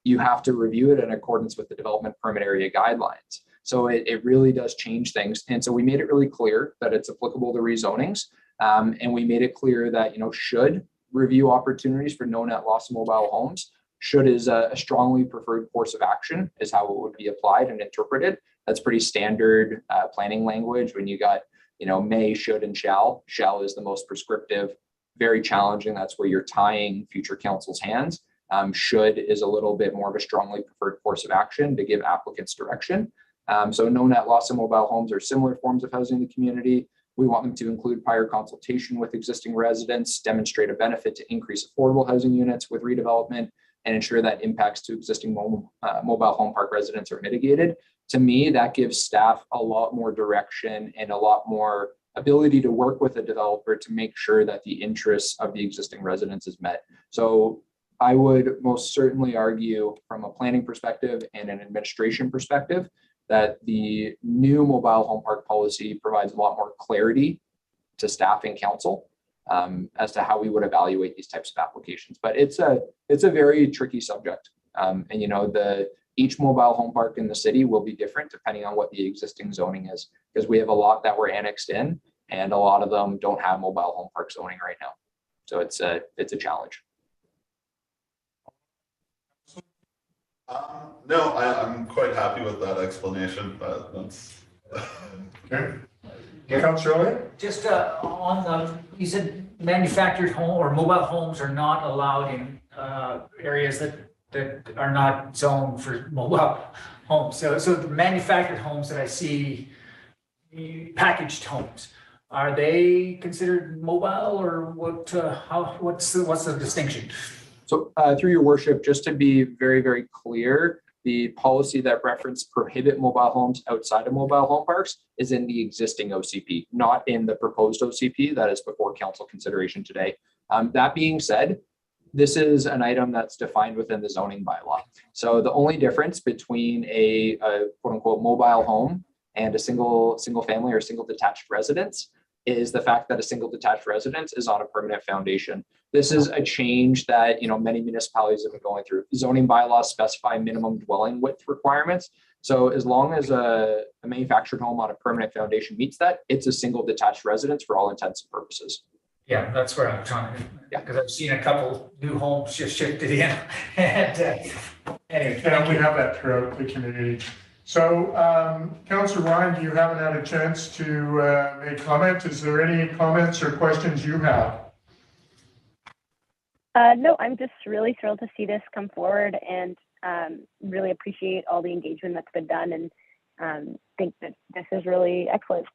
you have to review it in accordance with the development permit area guidelines. So it really does change things. And so we made it really clear that it's applicable to rezonings. And we made it clear that, should review opportunities for no net loss of mobile homes. Should is a strongly preferred course of action is how it would be applied and interpreted. That's pretty standard planning language when you got, may, should, and shall. Shall is the most prescriptive, very challenging. That's where you're tying future council's hands. Should is a little bit more of a strongly preferred course of action to give applicants direction. So no net loss of mobile homes are similar forms of housing in the community. We want them to include prior consultation with existing residents, demonstrate a benefit to increase affordable housing units with redevelopment, and ensure that impacts to existing mobile home park residents are mitigated. To me, that gives staff a lot more direction and a lot more ability to work with a developer to make sure that the interests of the existing residents is met. So I would most certainly argue from a planning perspective and an administration perspective that the new mobile home park policy provides a lot more clarity to staff and council as to how we would evaluate these types of applications. But it's a very tricky subject. Each mobile home park in the city will be different depending on what the existing zoning is, because we have a lot that were annexed in and a lot of them don't have mobile home park zoning right now. So it's a challenge. No, I'm quite happy with that explanation, but that's Okay. Councillor, Just on you said manufactured home or mobile homes are not allowed in areas that are not zoned for mobile homes. So the manufactured homes that I see, packaged homes, Are they considered mobile, or what? What's the distinction? So through your worship, just to be very, very clear, the policy that referenced prohibit mobile homes outside of mobile home parks is in the existing OCP, not in the proposed OCP that is before council consideration today. That being said, this is an item that's defined within the zoning bylaw. So the only difference between a quote unquote mobile home and a single family or single detached residence is the fact that a single detached residence is on a permanent foundation. This is a change that many municipalities have been going through. Zoning bylaws specify minimum dwelling width requirements. So as long as a manufactured home on a permanent foundation meets that, it's a single detached residence for all intents and purposes. Yeah, that's where I'm trying to. Yeah, because I've seen a couple new homes just shifted in, and anyway. And we have that throughout the community. So, Councillor Ryan, do you haven't had a chance to make comment? Is there any comments or questions you have? No, I'm just really thrilled to see this come forward, and really appreciate all the engagement that's been done, and think that this is really excellent.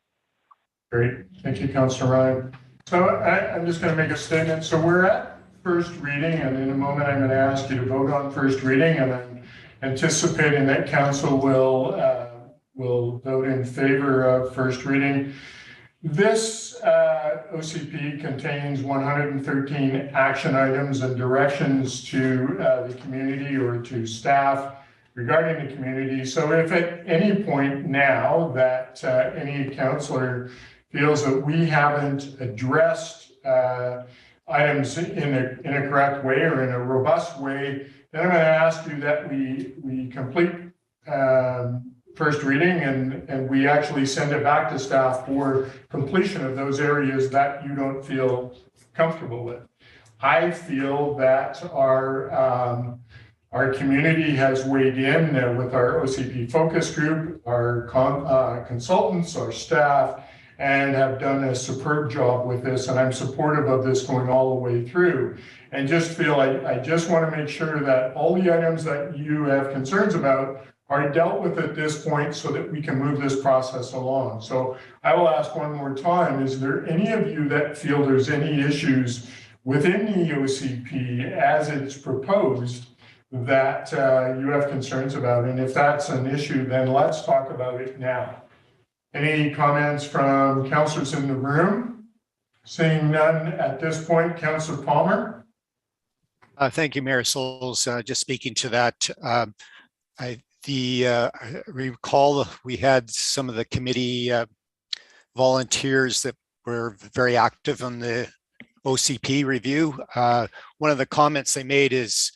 Great, thank you, Councillor Ryan. So I'm just going to make a statement. So we're at first reading, and in a moment I'm going to ask you to vote on first reading, and I'm anticipating that council will vote in favor of first reading. This OCP contains 113 action items and directions to the community or to staff regarding the community. So if at any point now that any councillor feels that we haven't addressed items in a correct way or in a robust way, then I'm going to ask you that we complete first reading and we actually send it back to staff for completion of those areas that you don't feel comfortable with. I feel that our community has weighed in with our OCP focus group, our consultants, our staff, and have done a superb job with this, and I'm supportive of this going all the way through. And just feel I just want to make sure that all the items that you have concerns about are dealt with at this point so that we can move this process along. So I will ask one more time, is there any of you that feel there's any issues within the OCP as it's proposed that you have concerns about? And if that's an issue, then let's talk about it now. Any comments from councillors in the room? Seeing none at this point, Councillor Palmer. Thank you, Mayor Sulz. Just speaking to that, I recall we had some of the committee volunteers that were very active on the OCP review. One of the comments they made is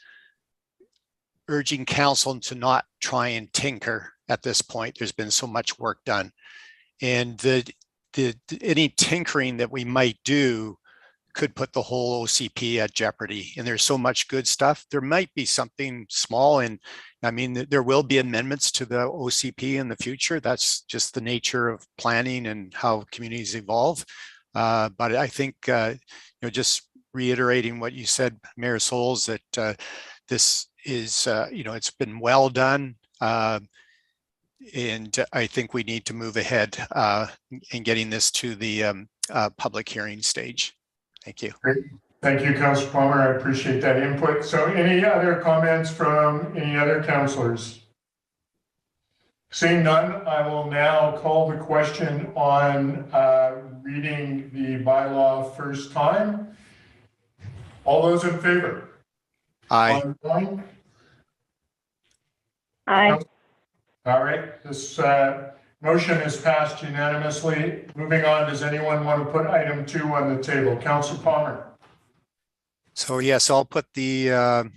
urging council to not try and tinker at this point. There's been so much work done. And any tinkering that we might do could put the whole OCP at jeopardy. And there's so much good stuff. There might be something small, and I mean, there will be amendments to the OCP in the future. That's just the nature of planning and how communities evolve. But I think, just reiterating what you said, Mayor Sulz, that this is, it's been well done. And I think we need to move ahead in getting this to the public hearing stage. Thank you. Great. Thank you, Councillor Palmer. I appreciate that input. So any other comments from any other councillors? Seeing none, I will now call the question on reading the bylaw first time. All those in favor? Aye. Aye. All right, this motion is passed unanimously. Moving on, does anyone want to put item 2 on the table? Councillor Palmer. So yes, I'll put the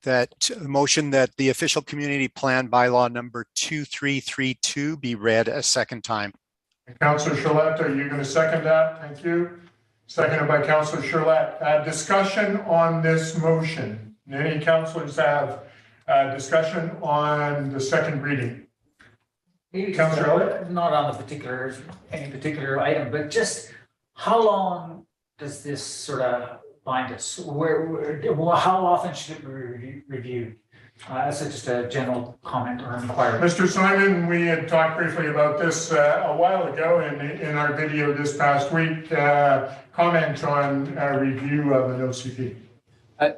that motion that the official community plan bylaw number 2332 be read a second time. Councillor Charlotte, are you going to second that? Thank you. Seconded by Councillor Charlotte. Discussion on this motion. Any councillors have discussion on the second reading? Councillor, not on any particular item, but just how long does this sort of bind us? How often should it be reviewed? That's just a general comment or inquiry. Mr. Simon, we had talked briefly about this a while ago in our video this past week. Comment on a review of an OCP.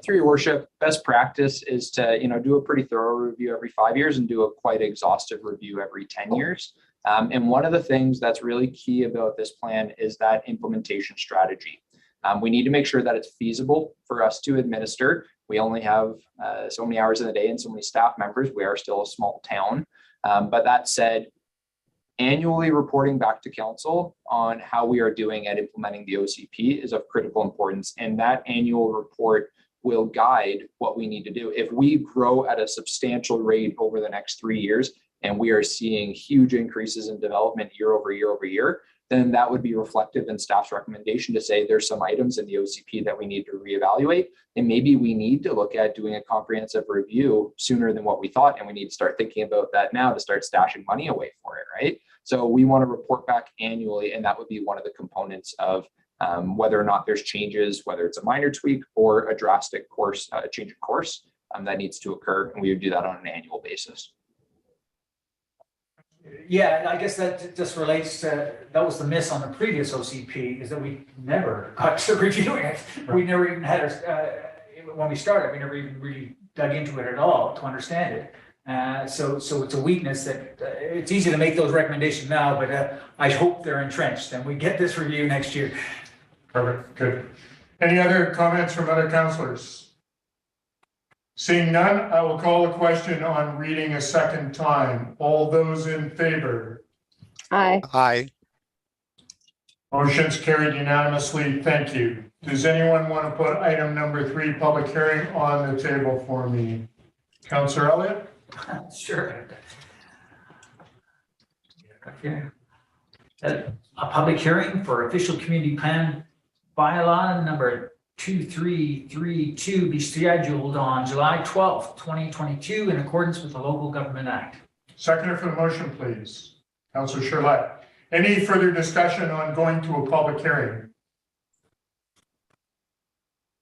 Through your worship, best practice is to do a pretty thorough review every 5 years and do a quite exhaustive review every 10 years. And one of the things that's really key about this plan is that implementation strategy. We need to make sure that it's feasible for us to administer. We only have so many hours in the day and so many staff members. We are still a small town. But that said, annually reporting back to council on how we are doing at implementing the OCP is of critical importance. And that annual report will guide what we need to do. If we grow at a substantial rate over the next 3 years, and we are seeing huge increases in development year over year over year, then that would be reflective in staff's recommendation to say there's some items in the OCP that we need to reevaluate. And maybe we need to look at doing a comprehensive review sooner than what we thought. And we need to start thinking about that now to start stashing money away for it, right? So we want to report back annually, and that would be one of the components of whether or not there's changes, whether it's a minor tweak or a drastic change of course that needs to occur. And we would do that on an annual basis. Yeah, I guess that just relates to, that was the miss on the previous OCP, is that we never got to reviewing it. We never even had, when we started, we never even really dug into it at all to understand it. So it's a weakness that it's easy to make those recommendations now, but I hope they're entrenched and we get this review next year. Perfect, good. Any other comments from other councillors? Seeing none, I will call a question on reading a second time. All those in favor? Aye. Aye. Motion's carried unanimously. Thank you. Does anyone want to put item number 3, public hearing, on the table for me? Councillor Elliott? Sure. A public hearing for official community plan bylaw number 2332 be scheduled on July 12th, 2022 in accordance with the Local Government Act. Seconder for the motion, please. Councillor Sherlett. Any further discussion on going to a public hearing?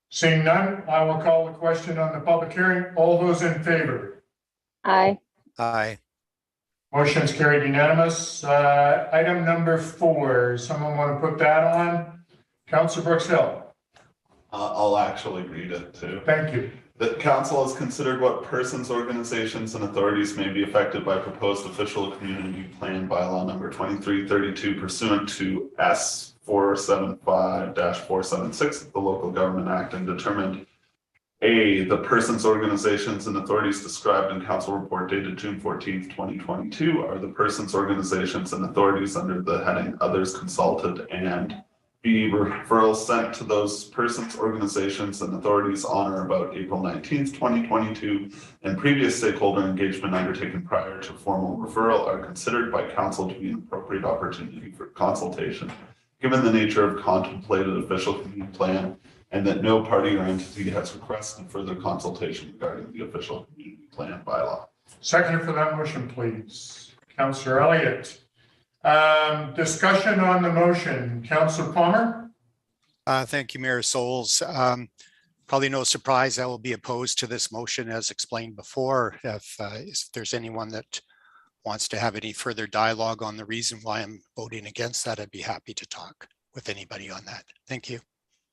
Seeing none, I will call the question on the public hearing. All those in favor? Aye. Aye. Motion's carried unanimous. Item number 4, someone want to put that on? Councillor Brooks Hill. I'll actually read it too. Thank you. The council has considered what persons, organizations, and authorities may be affected by proposed official community plan bylaw number 2332 pursuant to S 475-476 of the Local Government Act, and determined A, the persons, organizations, and authorities described in council report dated June 14th, 2022 are the persons, organizations, and authorities under the heading others consulted, and B, referrals sent to those persons, organizations, and authorities on or about April 19th, 2022, and previous stakeholder engagement undertaken prior to formal referral are considered by council to be an appropriate opportunity for consultation, given the nature of contemplated official community plan, and that no party or entity has requested further consultation regarding the official community plan bylaw. Seconder for that motion, please. Councillor Elliott. Discussion on the motion. Councillor Palmer? Thank you, Mayor Sulz. Probably no surprise I will be opposed to this motion as explained before. If there's anyone that wants to have any further dialogue on the reason why I'm voting against that, I'd be happy to talk with anybody on that. Thank you.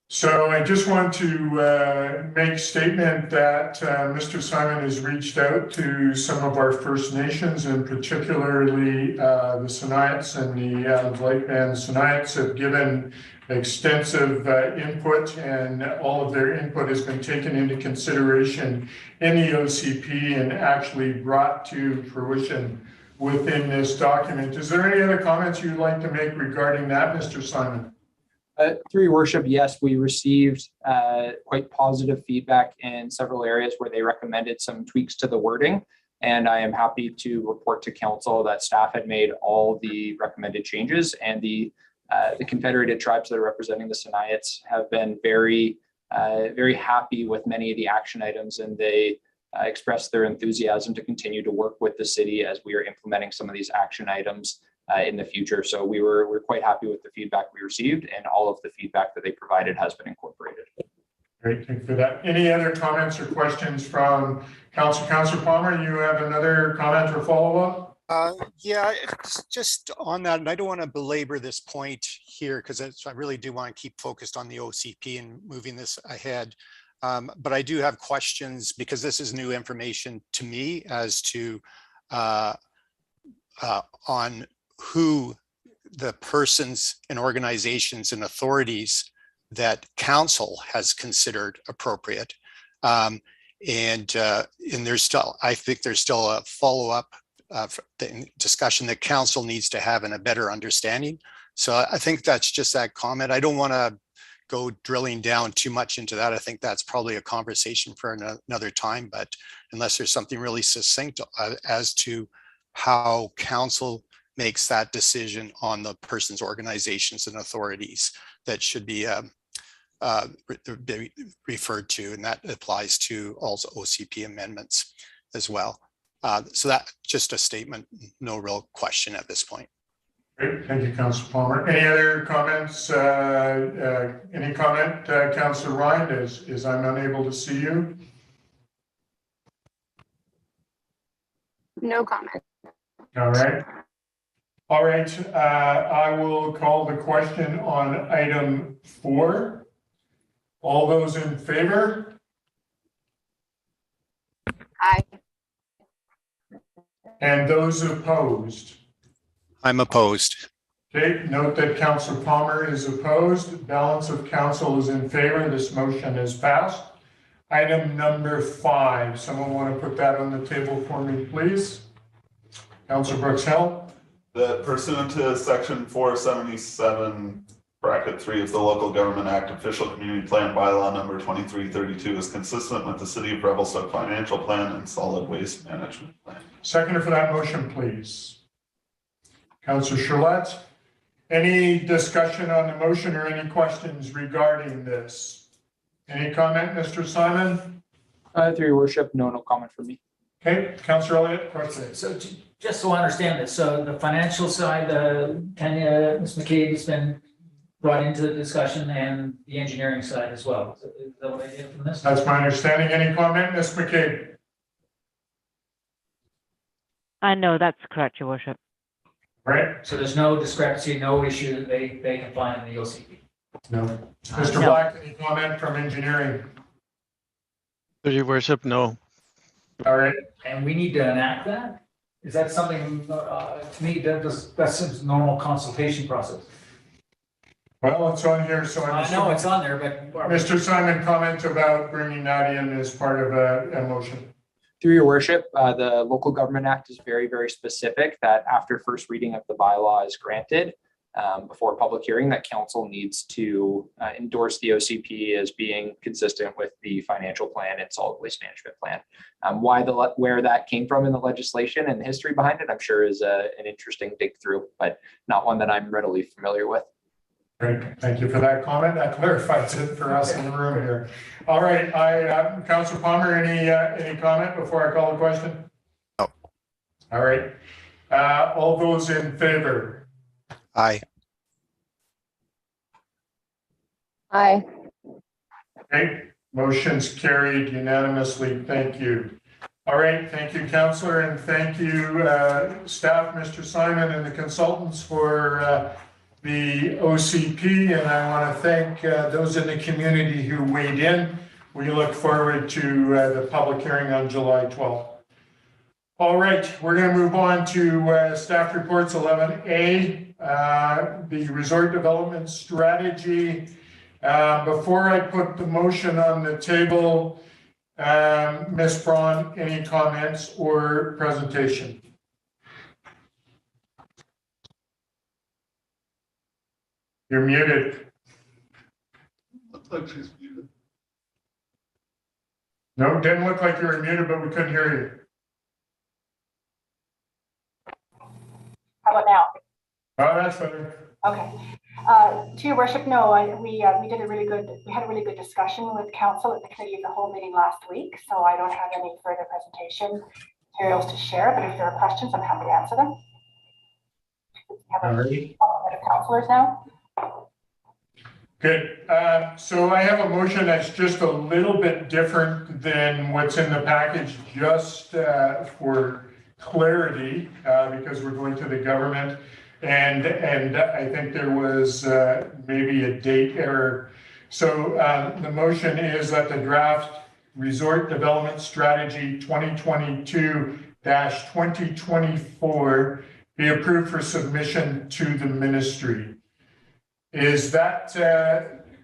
So I just want to make statement that Mr. Simon has reached out to some of our First Nations, and particularly the Sinites and the Lakeman Sinites have given extensive input, and all of their input has been taken into consideration in the OCP and actually brought to fruition within this document. Is there any other comments you'd like to make regarding that, Mr. Simon? Through your worship, yes, we received quite positive feedback in several areas where they recommended some tweaks to the wording. And I am happy to report to council that staff had made all the recommended changes, and the Confederated tribes that are representing the Sinites have been very happy with many of the action items, and they expressed their enthusiasm to continue to work with the city as we are implementing some of these action items in the future. So we're quite happy with the feedback we received, and all of the feedback that they provided has been incorporated. Great, thank you for that. Any other comments or questions from Councillor Palmer, you have another comment or follow-up? Yeah, just on that, and I don't want to belabor this point here because I really do want to keep focused on the OCP and moving this ahead. But I do have questions because this is new information to me as to on who the persons and organizations and authorities that council has considered appropriate. And there's still, I think there's still a follow-up discussion that council needs to have and a better understanding. So I think that's just that comment. I don't want to go drilling down too much into that. I think that's probably a conversation for another time, but unless there's something really succinct as to how council makes that decision on the person's organizations and authorities that should be referred to, and that applies to also OCP amendments as well. So that just a statement, no real question at this point. Great, thank you, Councillor Palmer. Any other comments? Any comment, Councillor Ryan, as I'm unable to see you? No comment. All right. All right, I will call the question on item 4. All those in favor? Aye. And those opposed? I'm opposed. Okay, note that Councillor Palmer is opposed. Balance of council is in favor. This motion is passed. Item number 5. Someone want to put that on the table for me, please? Councillor Brooks Hill. That pursuant to section 477 bracket 3 of the Local Government Act, official community plan bylaw number 2332 is consistent with the City of Revelstoke financial plan and solid waste management plan. Seconder for that motion, please. Councillor Charlotte. Any discussion on the motion or any questions regarding this? Any comment, Mr. Simon? Through your worship, no comment from me. Okay, Councillor Elliott, proceed. So just so I understand this, so the financial side, Tanya, Ms. McCabe has been brought into the discussion, and the engineering side as well. Is that what I get from this? That's my understanding. Any comment, Ms. McCabe? No, that's correct, Your Worship. Right? So there's no discrepancy, no issue that they can find in the OCP? No. Mr. Black, any comment from engineering? Your Worship, no. All right. And we need to enact that? Is that something, to me, that seems normal consultation process? Well, it's on here, so I know it's on there, but. Mr. Simon, comment about bringing that in as part of a motion. Through your worship, the Local Government Act is very, very specific that after first reading of the bylaw is granted, before public hearing, that council needs to endorse the OCP as being consistent with the financial plan and solid waste management plan. Where that came from in the legislation and the history behind it, I'm sure is an interesting dig through, but not one that I'm readily familiar with. Great, thank you for that comment. That clarifies it for us in the room here. All right, Councillor Palmer, any comment before I call the question? No. All right, all those in favor? Aye. Aye. Okay, motion's carried unanimously. Thank you. All right, thank you, Councillor, and thank you, staff, Mr. Simon, and the consultants for the OCP, and I want to thank those in the community who weighed in. We look forward to the public hearing on July 12th. All right, we're going to move on to staff reports 11A, the resort development strategy. Before I put the motion on the table, Ms. Braun, any comments or presentation? You're muted. Looks like she's muted. No, it didn't look like you were muted, but we couldn't hear you. How about now? Oh, that's better. Okay. To your worship, no, we had a really good discussion with council at the committee of the whole meeting last week, so I don't have any further presentation materials to share, but if there are questions, I'm happy to answer them. We have a councilors now. Good. So I have a motion that's just a little bit different than what's in the package, just for clarity, because we're going to the government. And I think there was maybe a date error. So the motion is that the draft Resort Development Strategy 2022-2024 be approved for submission to the ministry. Is that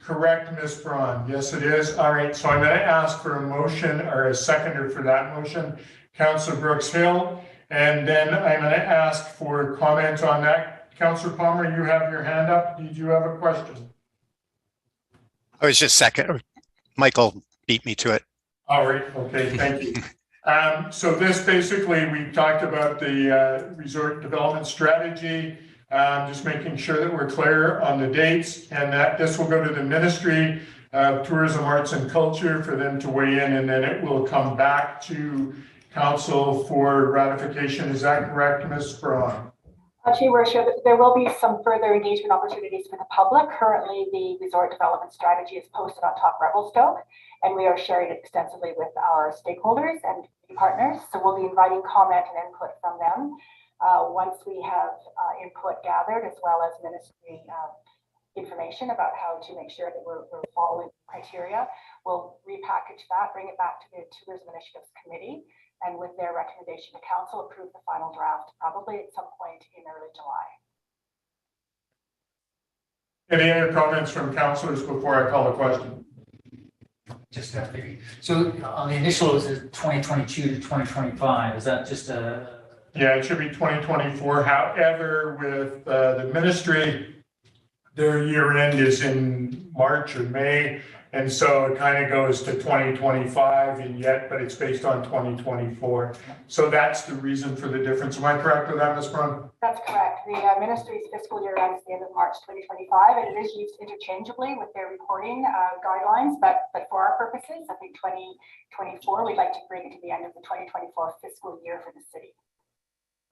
correct, Ms. Braun? Yes, it is. All right, so I'm going to ask for a motion or a seconder for that motion, Councillor Brooks Hill, and then I'm going to ask for comment on that. Councillor Palmer, you have your hand up. Did you have a question? I was just second. Michael beat me to it. All right, okay, thank you. So this basically, we talked about the resort development strategy, just making sure that we're clear on the dates, and that this will go to the Ministry of Tourism, Arts and Culture for them to weigh in, and then it will come back to Council for ratification. Is that correct, Ms. Braun? Your Worship, there will be some further engagement opportunities for the public. Currently, the resort development strategy is posted on top Revelstoke, and we are sharing it extensively with our stakeholders and partners. So we'll be inviting comment and input from them. Once we have input gathered, as well as ministry information about how to make sure that we're following criteria, we'll repackage that, bring it back to the Tourism Initiatives Committee, and with their recommendation to Council, approve the final draft, probably at some point in early July. Any other comments from councillors before I call the question? Just that theory. So on the initial, is it 2022 to 2025? Is that just a? Yeah, it should be 2024. However, with the ministry, their year end is in March or May. And so it kind of goes to 2025 and yet, but it's based on 2024. So that's the reason for the difference. Am I correct with that, Ms. Braun? That's correct. The ministry's fiscal year ends the end of March 2025, and it is used interchangeably with their reporting guidelines. But for our purposes, I think 2024, we'd like to bring it to the end of the 2024 fiscal year for the city.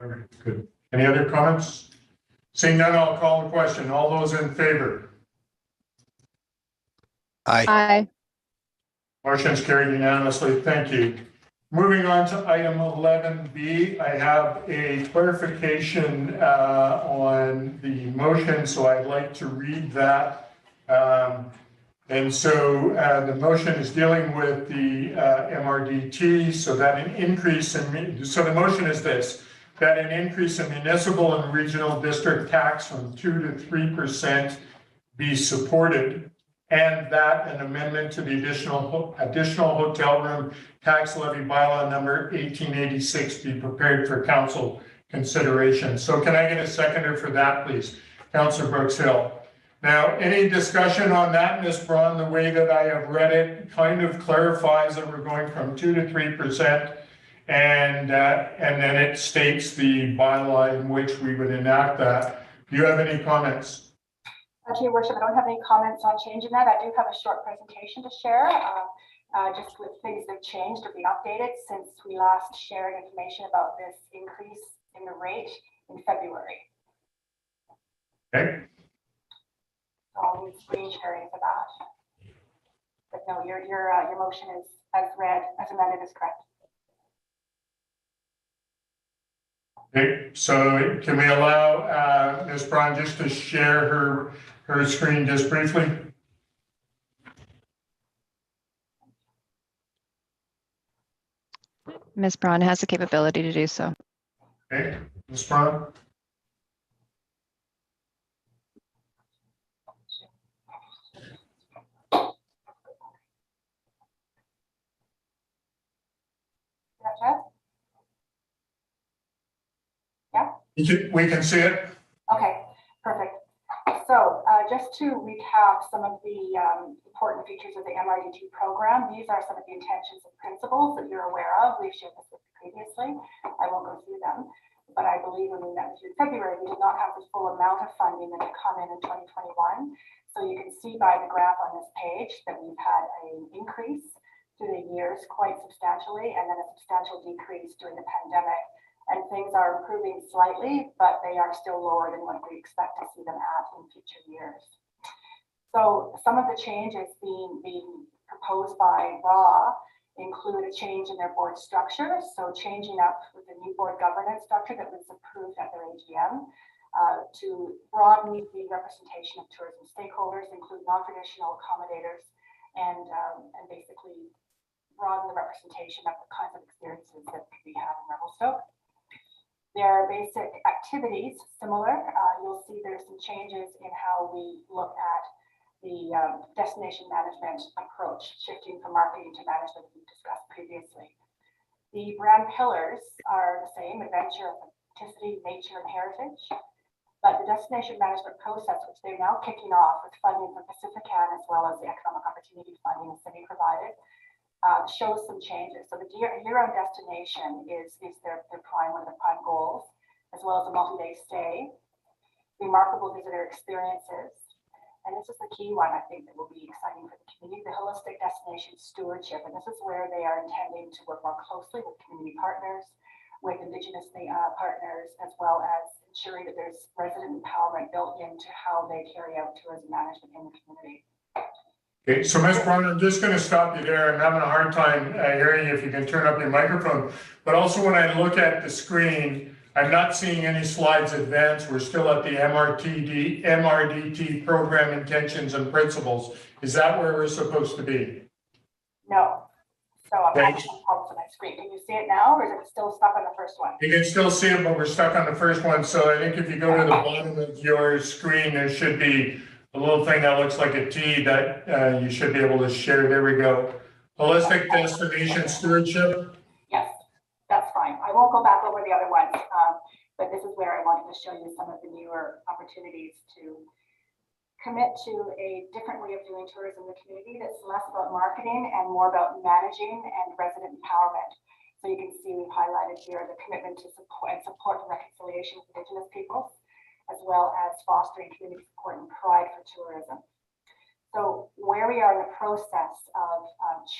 All right, good. Any other comments? Seeing none, I'll call the question. All those in favor? Aye. Aye. Motion is carried unanimously. Thank you. Moving on to item 11B, I have a clarification on the motion, so I'd like to read that. And so the motion is dealing with the MRDT, so that an increase in, so the motion is this, that an increase in municipal and regional district tax from 2 to 3% be supported, and that an amendment to the additional hotel room tax levy bylaw number 1886 be prepared for council consideration. So can I get a seconder for that, please? Councillor Brooks Hill. Now, any discussion on that, Ms. Braun? The way that I have read it kind of clarifies that we're going from 2 to 3%, and then it states the bylaw in which we would enact that. Do you have any comments? Your Worship, I don't have any comments on changing that. I do have a short presentation to share, just with things that have changed or been updated since we last shared information about this increase in the rate in February. Okay. So I'll need screen sharing for that. But no, your motion is as read, as amended, is correct. Okay, so can we allow Ms. Braun just to share her screen just briefly? Ms. Braun has the capability to do so. Okay, Ms. Braun. Yeah. We can see it. Okay, perfect. So just to recap some of the important features of the MRDT program, these are some of the intentions and principles that you're aware of. We've shared this with you previously. I won't go through them, but I believe when we met with you in February, we did not have the full amount of funding that had come in 2021. So you can see by the graph on this page that we've had an increase through the years quite substantially, and then a substantial decrease during the pandemic. And things are improving slightly, but they are still lower than what we expect to see them at in future years. So some of the changes being proposed by RAW include a change in their board structure. So changing up with the new board governance structure that was approved at their AGM to broaden the representation of tourism stakeholders, include non-traditional accommodators, and basically broaden the representation of the kinds of experiences that we have in Revelstoke. Their basic activities similar. You'll see there's some changes in how we look at the destination management approach, shifting from marketing to management we discussed previously. The brand pillars are the same: adventure, authenticity, nature, and heritage. But the destination management process, which they're now kicking off with funding from Pacifican as well as the economic opportunity funding the city provided, shows some changes. So the year-round destination is one of the prime goals, as well as a multi-day stay, remarkable visitor experiences, and this is the key one I think that will be exciting for the community, the holistic destination stewardship. And this is where they are intending to work more closely with community partners, with Indigenous partners, as well as ensuring that there's resident empowerment built into how they carry out tourism management in the community. Okay, so Ms. Brown, I'm just going to stop you there. I'm having a hard time hearing you if you can turn up your microphone. But also when I look at the screen, I'm not seeing any slides advanced. We're still at the MRDT program intentions and principles. Is that where we're supposed to be? No. So I'm actually on my screen. Can you see it now, or is it still stuck on the first one? You can still see it, but we're stuck on the first one. So I think if you go to the bottom of your screen, there should be a little thing that looks like a T that you should be able to share. There we go. Holistic destination stewardship. Yes, that's fine. I won't go back over the other ones, but this is where I wanted to show you some of the newer opportunities to commit to a different way of doing tourism in the community that's less about marketing and more about managing and resident empowerment. So you can see we've highlighted here the commitment to support the reconciliation of Indigenous peoples, as well as fostering community support and pride for tourism. So where we are in the process of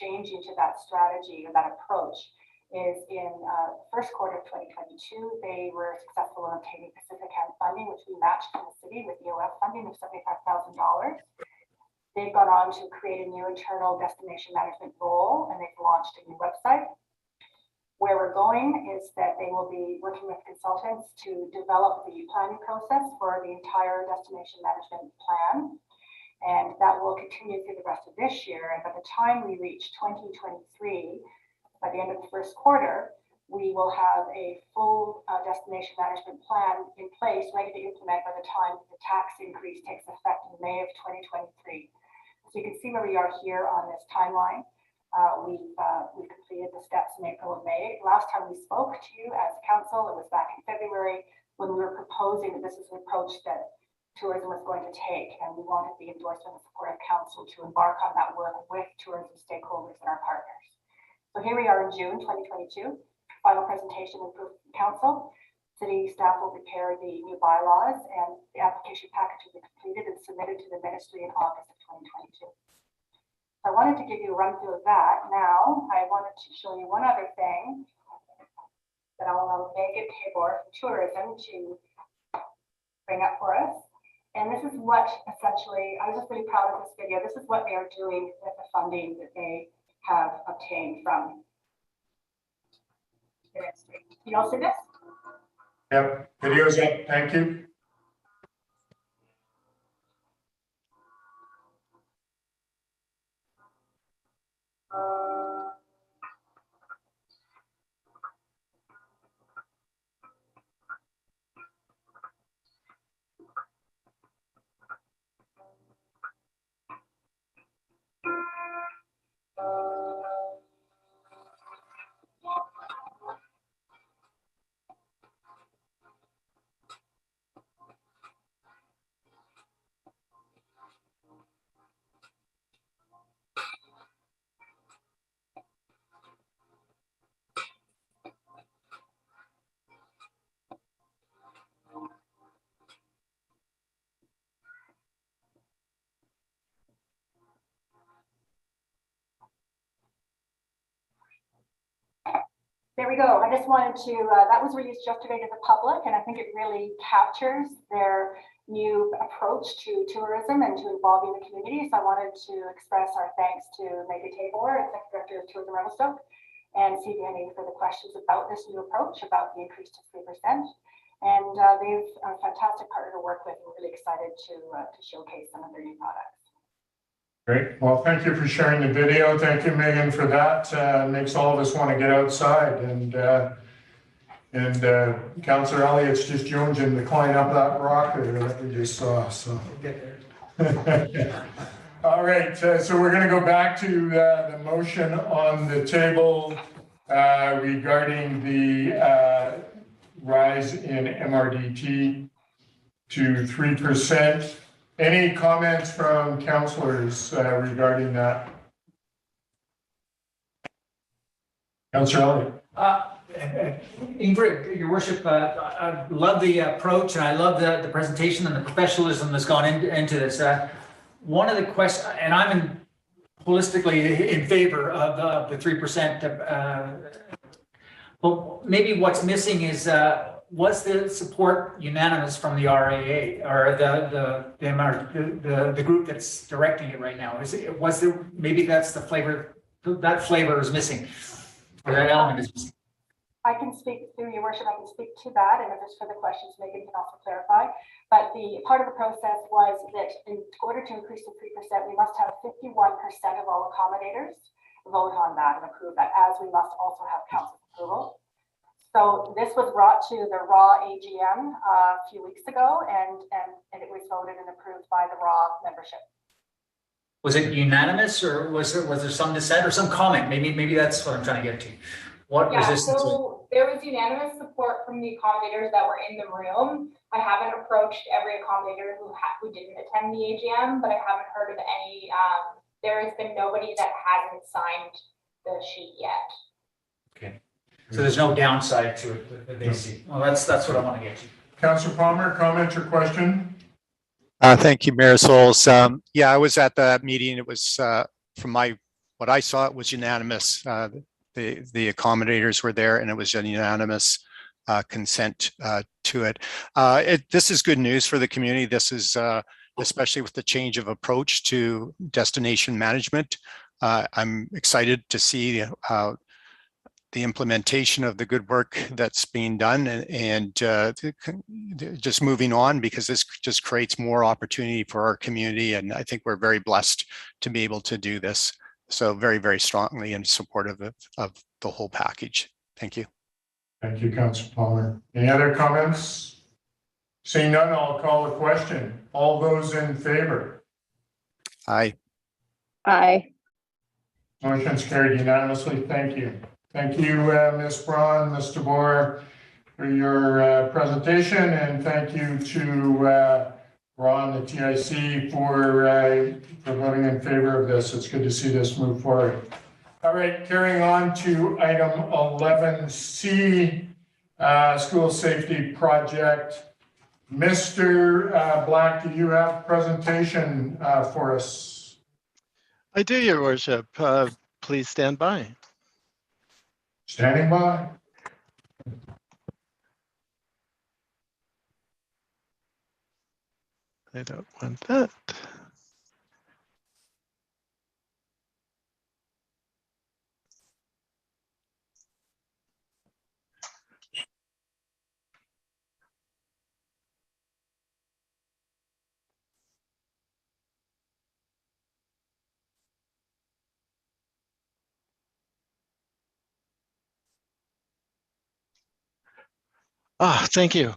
changing to that strategy or that approach is in first quarter of 2022, they were successful in obtaining Pacifican funding, which we matched from the city with EOF funding of $75,000. They've gone on to create a new internal destination management role, and they've launched a new website. Where we're going is that they will be working with consultants to develop the planning process for the entire destination management plan. And that will continue through the rest of this year. And by the time we reach 2023, by the end of the first quarter, we will have a full destination management plan in place, ready to implement by the time the tax increase takes effect in May of 2023. So you can see where we are here on this timeline. We've completed the steps in April and May. Last time we spoke to you as council, it was back in February when we were proposing that this is an approach that tourism was going to take, and we wanted the endorsement and support of council to embark on that work with tourism stakeholders and our partners. So here we are in June 2022, final presentation and proof from council. City staff will prepare the new bylaws, and the application package will be completed and submitted to the ministry in August of 2022. I wanted to give you a run through of that. Now, I wanted to show you one other thing that I'll allow Megan Tabor from tourism to bring up for us. And this is what essentially, I was just really proud of this video. This is what they are doing with the funding that they have obtained from the ministry. You all see this? Yep, video's up. Thank you. There we go. I just wanted to, that was released yesterday to the public, and I think it really captures their new approach to tourism and to involving the community. So I wanted to express our thanks to Mrdt, Executive Director of Tourism Revelstoke, and see if you have any further questions about this new approach, about the increase to 3%. And they've a fantastic partner to work with, and we're really excited to showcase some of their new products. Great. Well, thank you for sharing the video. Thank you, Megan, for that. Makes all of us want to get outside. And Councillor Elliott's just jonesing to climb up that rock there that we just saw. So. We'll get there. All right. So we're going to go back to the motion on the table regarding the rise in MRDT to 3%. Any comments from councillors regarding that? Councillor Elliott. Ingrid, Your Worship, I love the approach, and I love the presentation and the professionalism that's gone into this. One of the questions, and I'm holistically in favor of the 3%. Well, maybe what's missing is was the support unanimous from the RAA or the group that's directing it right now? Was there, maybe that's the flavor, that flavor is missing, or that element is missing. I can speak through Your Worship. I can speak to that, and if there's further questions, Megan can also clarify. But the part of the process was that in order to increase to 3%, we must have 51% of all accommodators vote on that and approve that, as we must also have council's approval. So this was brought to the RAW AGM a few weeks ago, and it was voted and approved by the RAW membership. Was it unanimous, or was there some dissent or some comment? Maybe that's what I'm trying to get to. What resistance? So there was unanimous support from the accommodators that were in the room. I haven't approached every accommodator who didn't attend the AGM, but I haven't heard of any. There has been nobody that hasn't signed the sheet yet. Okay. So there's no downside to it that they see. Well, that's what I want to get to. Councillor Palmer, comment or question? Thank you, Mayor Sulz. Yeah, I was at that meeting. It was from what I saw, it was unanimous. The accommodators were there, and it was a unanimous consent to it. This is good news for the community. This is especially with the change of approach to destination management. I'm excited to see the implementation of the good work that's being done, and just moving on, because this just creates more opportunity for our community. And I think we're very blessed to be able to do this. So very, very strongly in support of the whole package. Thank you. Thank you, Councillor Palmer. Any other comments? Seeing none, I'll call the question. All those in favor? Aye. Aye. Motion's carried unanimously. Thank you. Thank you, Ms. Braun, Mr. Boer, for your presentation, and thank you to Ron, the TIC, for voting in favor of this. It's good to see this move forward. All right, carrying on to item 11C, school safety project. Mr. Black, do you have a presentation for us? I do, Your Worship. Please stand by. Standing by. I don't want that. Thank you.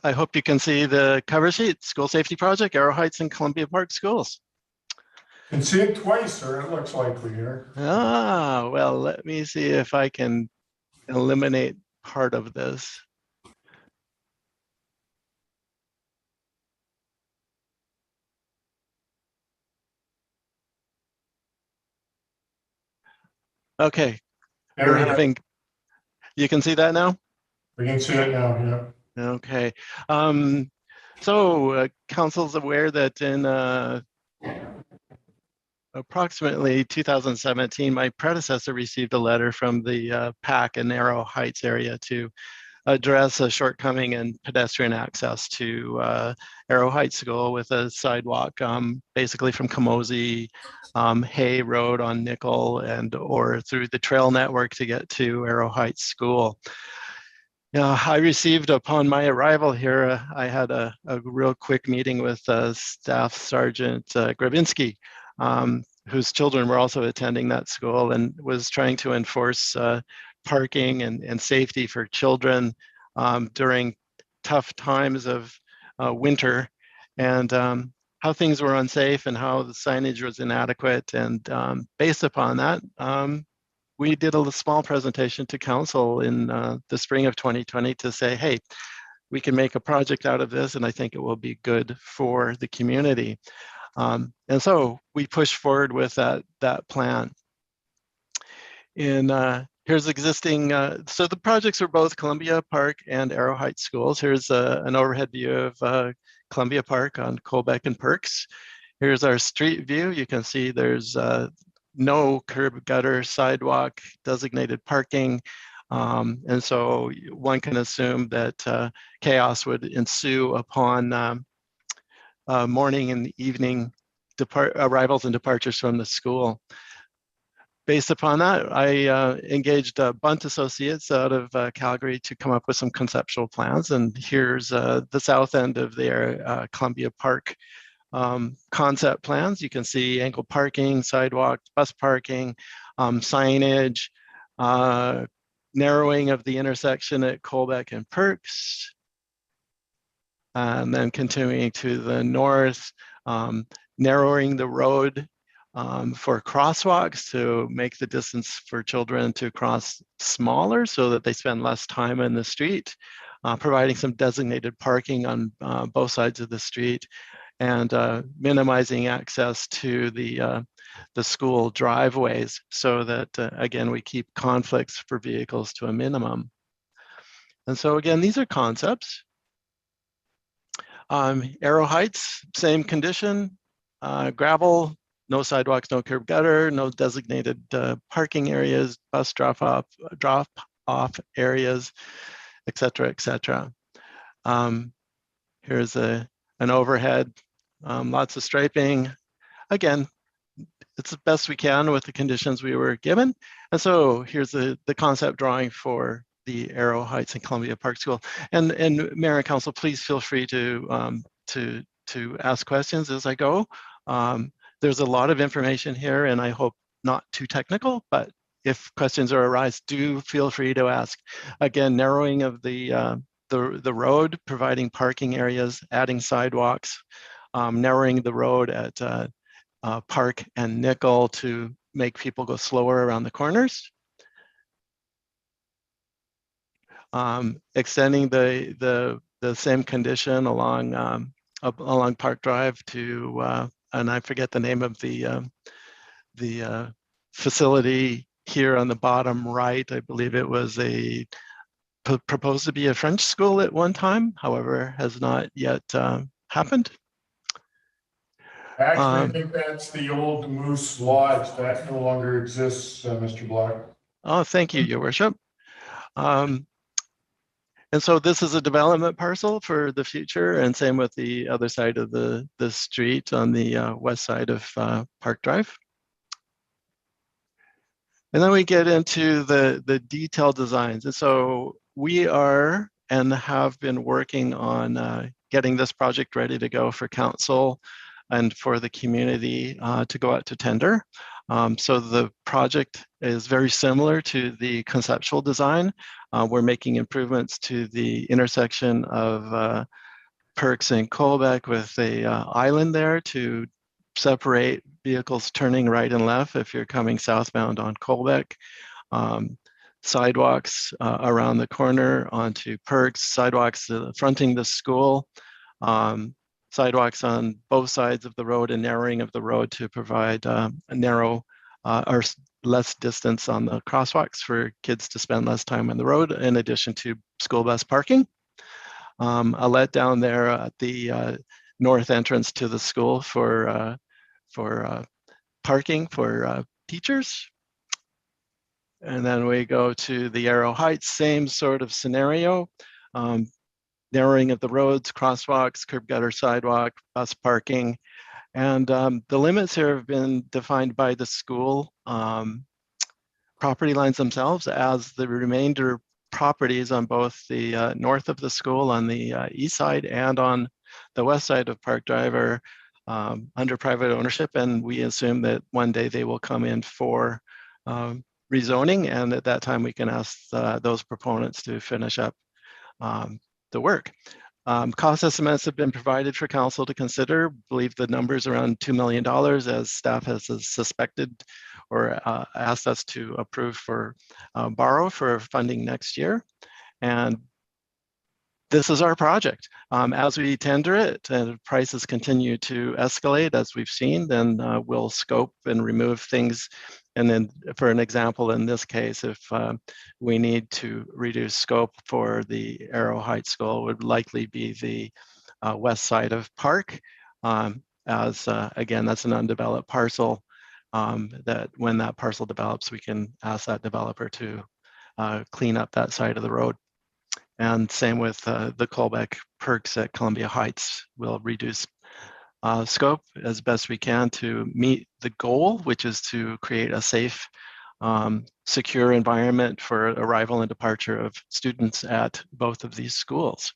I hope you can see the cover sheet, School Safety Project, Arrow Heights and Columbia Park Schools. You can see it twice, sir, it looks likely here. Well, let me see if I can eliminate part of this. Okay. You can see that now? We can see it now, yeah. Okay. So council's aware that in approximately 2017, my predecessor received a letter from the PAC in Arrow Heights area to address a shortcoming in pedestrian access to Arrow Heights School with a sidewalk, basically from Camosi, Hay Road on Nickel, or through the trail network to get to Arrow Heights School. I received, upon my arrival here, I had a real quick meeting with Staff Sergeant Grabinski, whose children were also attending that school, and was trying to enforce parking and safety for children during tough times of winter, and how things were unsafe and how the signage was inadequate. And based upon that, we did a small presentation to council in the spring of 2020 to say, hey, we can make a project out of this, and I think it will be good for the community. And so we pushed forward with that plan. Here's existing, so the projects are both Columbia Park and Arrow Heights schools. Here's an overhead view of Columbia Park on Colbeck and Perks. Here's our street view. You can see there's no curb, gutter, sidewalk, designated parking. And so one can assume that chaos would ensue upon morning and evening arrivals and departures from the school. Based upon that, I engaged Bunt Associates out of Calgary to come up with some conceptual plans. And here's the south end of their Columbia Park concept plans. You can see ankle parking, sidewalks, bus parking, signage, narrowing of the intersection at Colbeck and Perks, and then continuing to the north, narrowing the road for crosswalks to make the distance for children to cross smaller so that they spend less time in the street, providing some designated parking on both sides of the street, and minimizing access to the school driveways so that, again, we keep conflicts for vehicles to a minimum. And so again, these are concepts. Arrow Heights, same condition, gravel, no sidewalks, no curb gutter, no designated parking areas, bus drop off areas, et cetera, et cetera. Here's an overhead, lots of striping. Again, it's the best we can with the conditions we were given. And so here's the concept drawing for the Arrow Heights and Columbia Park School. And Mayor and Council, please feel free to ask questions as I go. There's a lot of information here, and I hope not too technical, but if questions arise, do feel free to ask. Again, narrowing of the road, providing parking areas, adding sidewalks, narrowing the road at Park and Nickel to make people go slower around the corners. Extending the same condition along Park Drive to, and I forget the name of the facility here on the bottom right. I believe it was proposed to be a French school at one time, however, has not yet happened. Actually, I think that's the old Moose Lodge that no longer exists, Mr. Black. Oh, thank you, Your Worship. And so this is a development parcel for the future, and same with the other side of the street on the west side of Park Drive. And then we get into the detailed designs. And so we are and have been working on getting this project ready to go for council and for the community to go out to tender. So the project is very similar to the conceptual design. We're making improvements to the intersection of Perks and Colbeck with a island there to separate vehicles turning right and left if you're coming southbound on Colbeck. Sidewalks around the corner onto Perks, sidewalks fronting the school, sidewalks on both sides of the road, and narrowing of the road to provide a narrow or less distance on the crosswalks for kids to spend less time on the road, in addition to school bus parking. A let down there at the north entrance to the school for parking for teachers. And then we go to the Arrow Heights, same sort of scenario. Narrowing of the roads, crosswalks, curb gutter sidewalk, bus parking. And the limits here have been defined by the school property lines themselves, as the remainder properties on both the north of the school on the east side and on the west side of Park Drive are under private ownership. And we assume that one day they will come in for rezoning. And at that time, we can ask those proponents to finish up the work. Cost estimates have been provided for council to consider. I believe the number's around $2 million, as staff has suspected or asked us to approve for borrow for funding next year. And this is our project. As we tender it and prices continue to escalate, as we've seen, then we'll scope and remove things. And then, for an example, in this case, if we need to reduce scope for the Arrow Heights School, it would likely be the west side of Park, as again, that's an undeveloped parcel. That when that parcel develops, we can ask that developer to clean up that side of the road. And same with the Colbeck Perks at Columbia Heights. We'll reduce scope as best we can to meet the goal, which is to create a safe, secure environment for arrival and departure of students at both of these schools.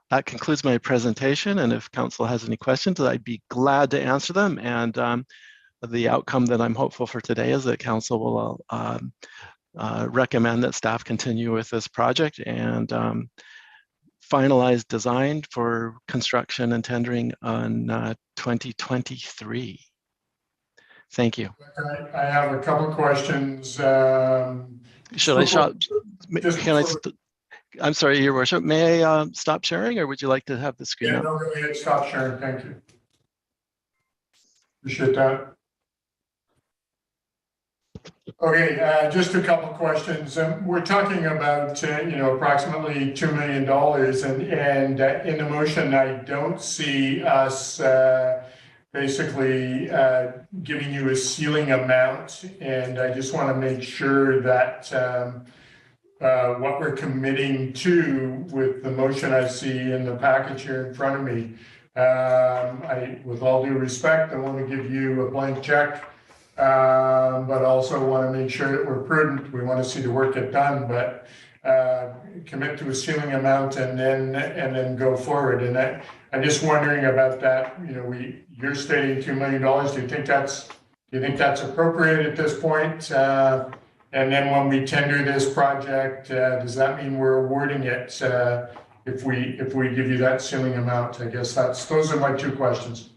That concludes my presentation, and if council has any questions, I'd be glad to answer them. And the outcome that I'm hopeful for today is that council will recommend that staff continue with this project and finalize design for construction and tendering on 2023. Thank you. I have a couple of questions. Should I stop? I'm sorry, Your Worship. May I stop sharing, or would you like to have the screen up? No, go ahead. Stop sharing. Thank you. Appreciate that. Okay, just a couple of questions. We're talking about approximately $2 million, and in the motion, I don't see us basically giving you a ceiling amount, and I just want to make sure that what we're committing to with the motion I see in the package here in front of me. With all due respect, I want to give you a blank check. But also want to make sure that we're prudent. We want to see the work get done, but commit to a ceiling amount and then go forward. And I'm just wondering about that. You're stating $2 million. Do you think that's appropriate at this point? And then when we tender this project, does that mean we're awarding it if we give you that ceiling amount? I guess those are my two questions.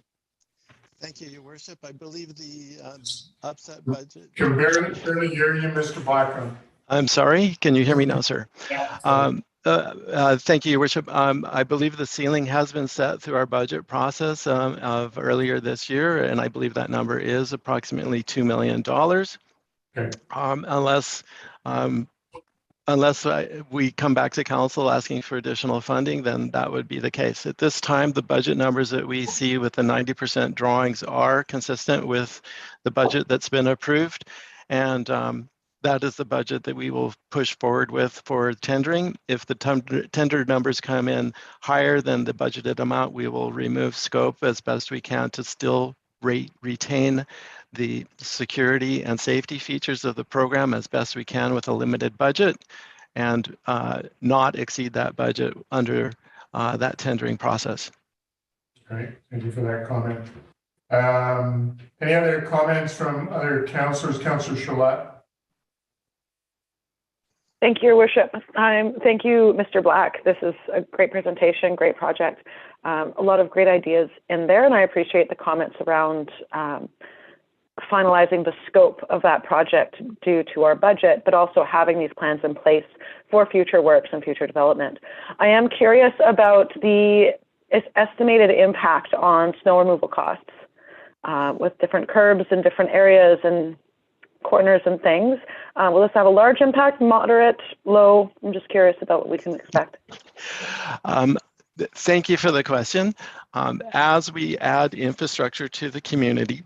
Thank you, Your Worship. I believe the upset budget. Can barely hear you, Mr. Blackman. I'm sorry. Can you hear me now, sir? Yeah. Thank you, Your Worship. I believe the ceiling has been set through our budget process of earlier this year, and I believe that number is approximately $2 million. Okay. Unless we come back to council asking for additional funding, then that would be the case. At this time, the budget numbers that we see with the 90% drawings are consistent with the budget that's been approved. And that is the budget that we will push forward with for tendering. If the tender numbers come in higher than the budgeted amount, we will remove scope as best we can to still retain the security and safety features of the program as best we can with a limited budget, and not exceed that budget under that tendering process. Great, thank you for that comment. Any other comments from other councillors? Councillor Charlotte. Thank you, Your Worship. Thank you, Mr. Black. This is a great presentation, great project. A lot of great ideas in there, and I appreciate the comments around finalizing the scope of that project due to our budget, but also having these plans in place for future works and future development. I am curious about the estimated impact on snow removal costs with different curbs in different areas and corners and things. Will this have a large impact, moderate, low? I'm just curious about what we can expect. Thank you for the question. As we add infrastructure to the community,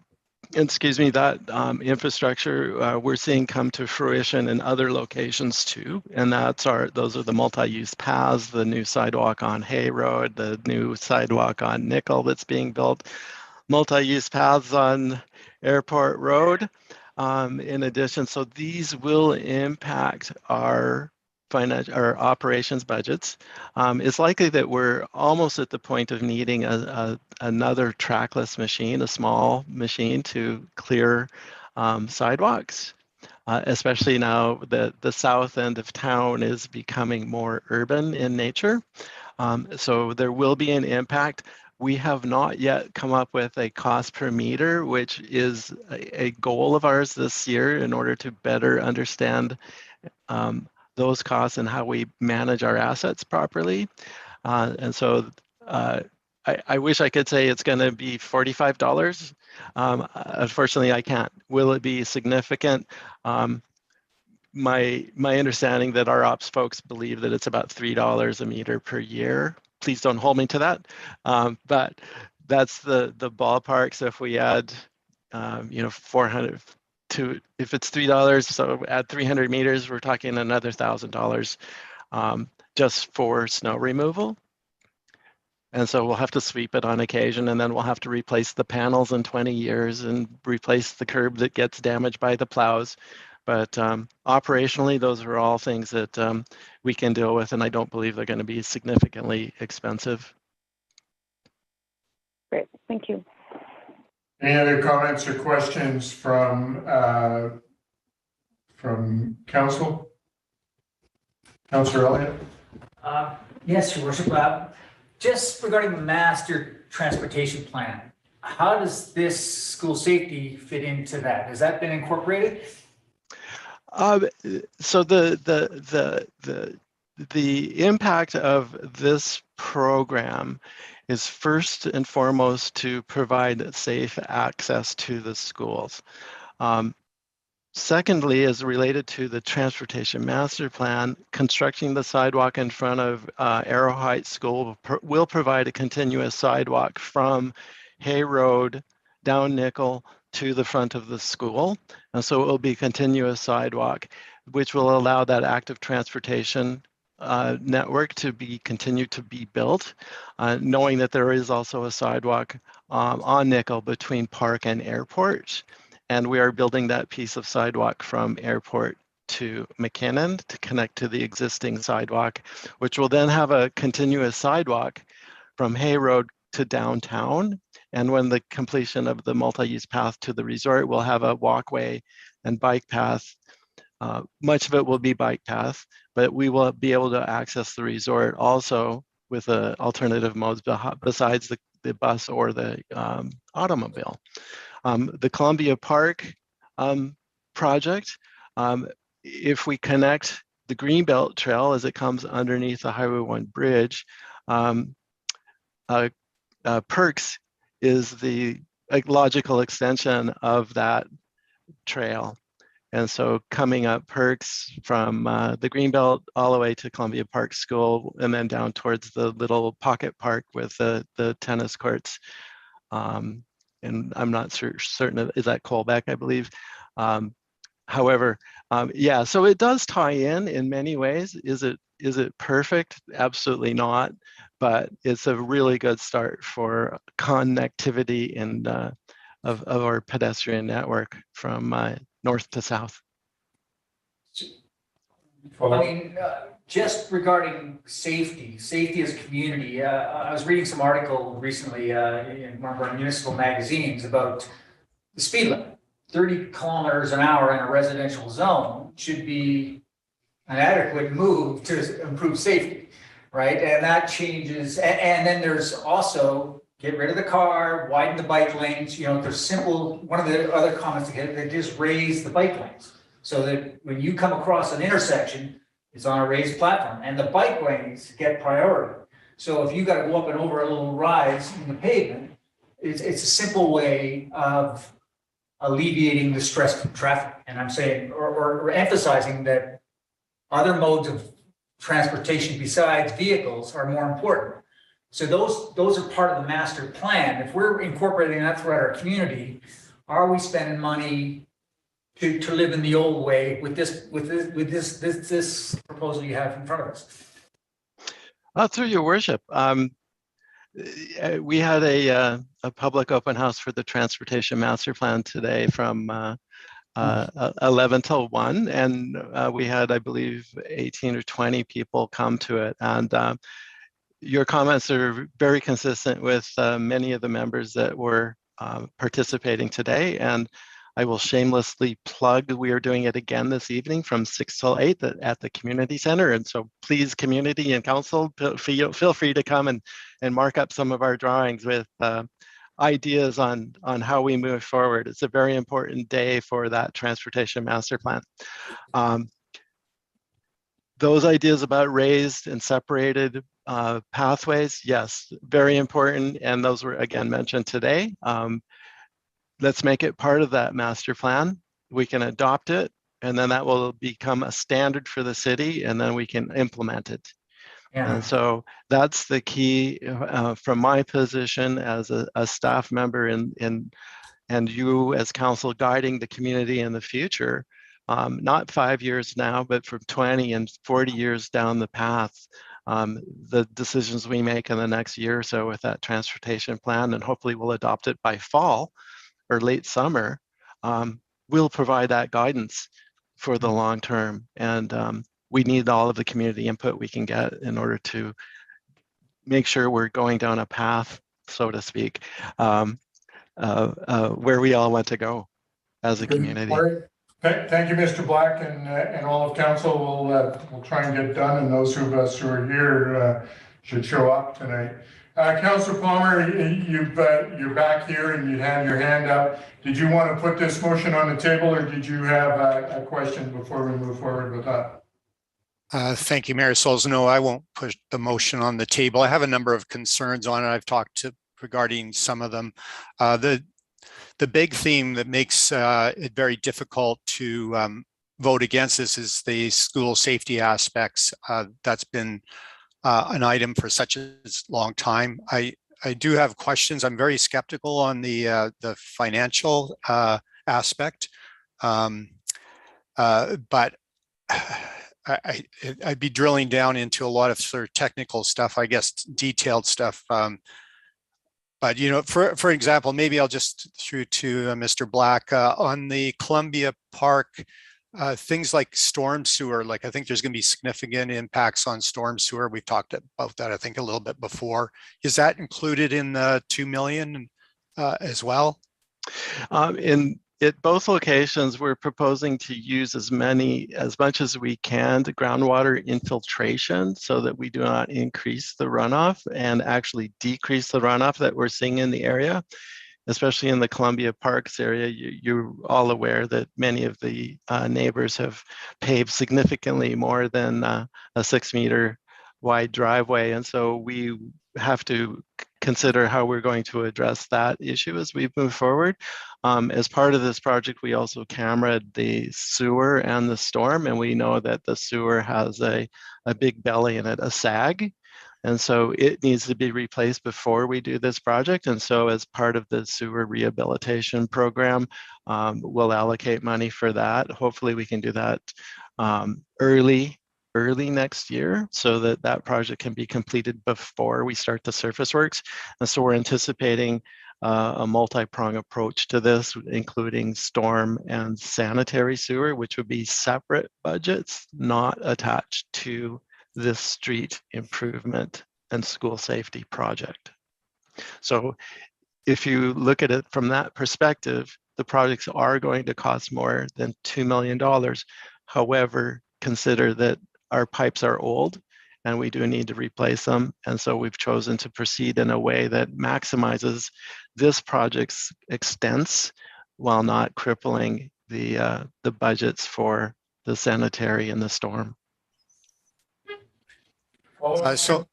excuse me, that infrastructure we're seeing come to fruition in other locations too. And those are the multi-use paths, the new sidewalk on Hay Road, the new sidewalk on Nickel that's being built, multi-use paths on Airport Road. In addition, so these will impact our operations budgets. It's likely that we're almost at the point of needing another trackless machine, a small machine to clear sidewalks, especially now that the south end of town is becoming more urban in nature. So there will be an impact. We have not yet come up with a cost per meter, which is a goal of ours this year in order to better understand those costs and how we manage our assets properly. And so I wish I could say it's going to be $45. Unfortunately, I can't. Will it be significant? My understanding that our ops folks believe that it's about $3 a meter per year. Please don't hold me to that, but that's the ballpark. So if we add, 400 to, if it's $3, so add 300 meters, we're talking another $1,000 just for snow removal. And so we'll have to sweep it on occasion, and then we'll have to replace the panels in 20 years and replace the curb that gets damaged by the plows. But operationally, those are all things that we can deal with, and I don't believe they're going to be significantly expensive. Great, thank you. Any other comments or questions from council? Councillor Elliott? Yes, Your Worship. Just regarding the master transportation plan, how does this school safety fit into that? Has that been incorporated? So the impact of this program is first and foremost to provide safe access to the schools. Secondly, is related to the transportation master plan, constructing the sidewalk in front of Arrow Heights School will provide a continuous sidewalk from Hay Road down Nickel to the front of the school. And so it will be a continuous sidewalk, which will allow that active transportation network to continue to be built, knowing that there is also a sidewalk on Nickel between Park and Airport. And we are building that piece of sidewalk from Airport to McKinnon to connect to the existing sidewalk, which will then have a continuous sidewalk from Hay Road to downtown. And when the completion of the multi-use path to the resort, we'll have a walkway and bike path. Much of it will be bike path, but we will be able to access the resort also with alternative modes besides the bus or the automobile. The Columbia Park project, if we connect the Greenbelt Trail as it comes underneath the Highway 1 bridge, Perks is the logical extension of that trail. And so coming up Perks from the Greenbelt all the way to Columbia Park School and then down towards the little pocket park with the tennis courts. And I'm not certain, is that Colbeck, I believe. However, yeah, so it does tie in many ways. Is it perfect? Absolutely not. But it's a really good start for connectivity and of our pedestrian network from north to south. I mean, just regarding safety as a community, I was reading some article recently in one of our municipal magazines about the speed limit. 30 kilometers an hour in a residential zone should be an adequate move to improve safety, right? And that changes. And then there's also get rid of the car, widen the bike lanes. There's simple, one of the other comments they just raise the bike lanes so that when you come across an intersection, it's on a raised platform and the bike lanes get priority. So if you got to go up and over a little rise in the pavement, it's a simple way of alleviating the stress from traffic. And I'm saying, or emphasizing that other modes of transportation besides vehicles are more important. So those are part of the master plan. If we're incorporating that throughout our community, are we spending money to live in the old way with this proposal you have in front of us? Through your worship, we had a public open house for the Transportation Master Plan today from 11 till 1, and we had, I believe, 18 or 20 people come to it. And your comments are very consistent with many of the members that were participating today. And I will shamelessly plug, we are doing it again this evening from 6 till 8 at the community center. And so please, community and council, feel free to come and mark up some of our drawings with ideas on how we move forward. It's a very important day for that Transportation Master Plan. Those ideas about raised and separated pathways, yes, very important. And those were again mentioned today. Let's make it part of that master plan. We can adopt it, and then that will become a standard for the city, and then we can implement it. Yeah. And so that's the key from my position as a staff member and you as council guiding the community in the future, not 5 years now, but from 20 and 40 years down the path. The decisions we make in the next year or so with that transportation plan, and hopefully we'll adopt it by fall or late summer, will provide that guidance for the long term. And we need all of the community input we can get in order to make sure we're going down a path, so to speak, where we all want to go as a community. Thank you, Mr. Black, and all of council. We'll try and get it done, and those of us who are here should show up tonight. Councillor Palmer, you're back here and you had your hand up. Did you want to put this motion on the table, or did you have a question before we move forward with that? Thank you, Mayor Sulz. No, I won't put the motion on the table. I have a number of concerns on it. I've talked regarding some of them. The big theme that makes it very difficult to vote against this is the school safety aspects. That's been an item for such a long time. I do have questions. I'm very skeptical on the financial aspect, but I'd be drilling down into a lot of sort of technical stuff, I guess, detailed stuff. But, you know, for example, maybe I'll just through to Mr. Black on the Columbia Park, things like storm sewer, like I think there's going to be significant impacts on storm sewer. We've talked about that, I think, a little bit before. Is that included in the 2 million as well? At both locations, we're proposing to use as much as we can to groundwater infiltration so that we do not increase the runoff and actually decrease the runoff that we're seeing in the area, especially in the Columbia Parks area. You're all aware that many of the neighbors have paved significantly more than a 6-meter wide driveway. And so we have to consider how we're going to address that issue as we move forward. As part of this project, we also cameraed the sewer and the storm, and we know that the sewer has a big belly in it, a sag. And so it needs to be replaced before we do this project. And so as part of the sewer rehabilitation program, we'll allocate money for that. Hopefully we can do that early next year so that that project can be completed before we start the surface works. And so we're anticipating a multi-pronged approach to this, including storm and sanitary sewer, which would be separate budgets, not attached to this street improvement and school safety project. So if you look at it from that perspective, the projects are going to cost more than $2 million. However, consider that our pipes are old and we do need to replace them. And so we've chosen to proceed in a way that maximizes this project's extents while not crippling the budgets for the sanitary and the storm. So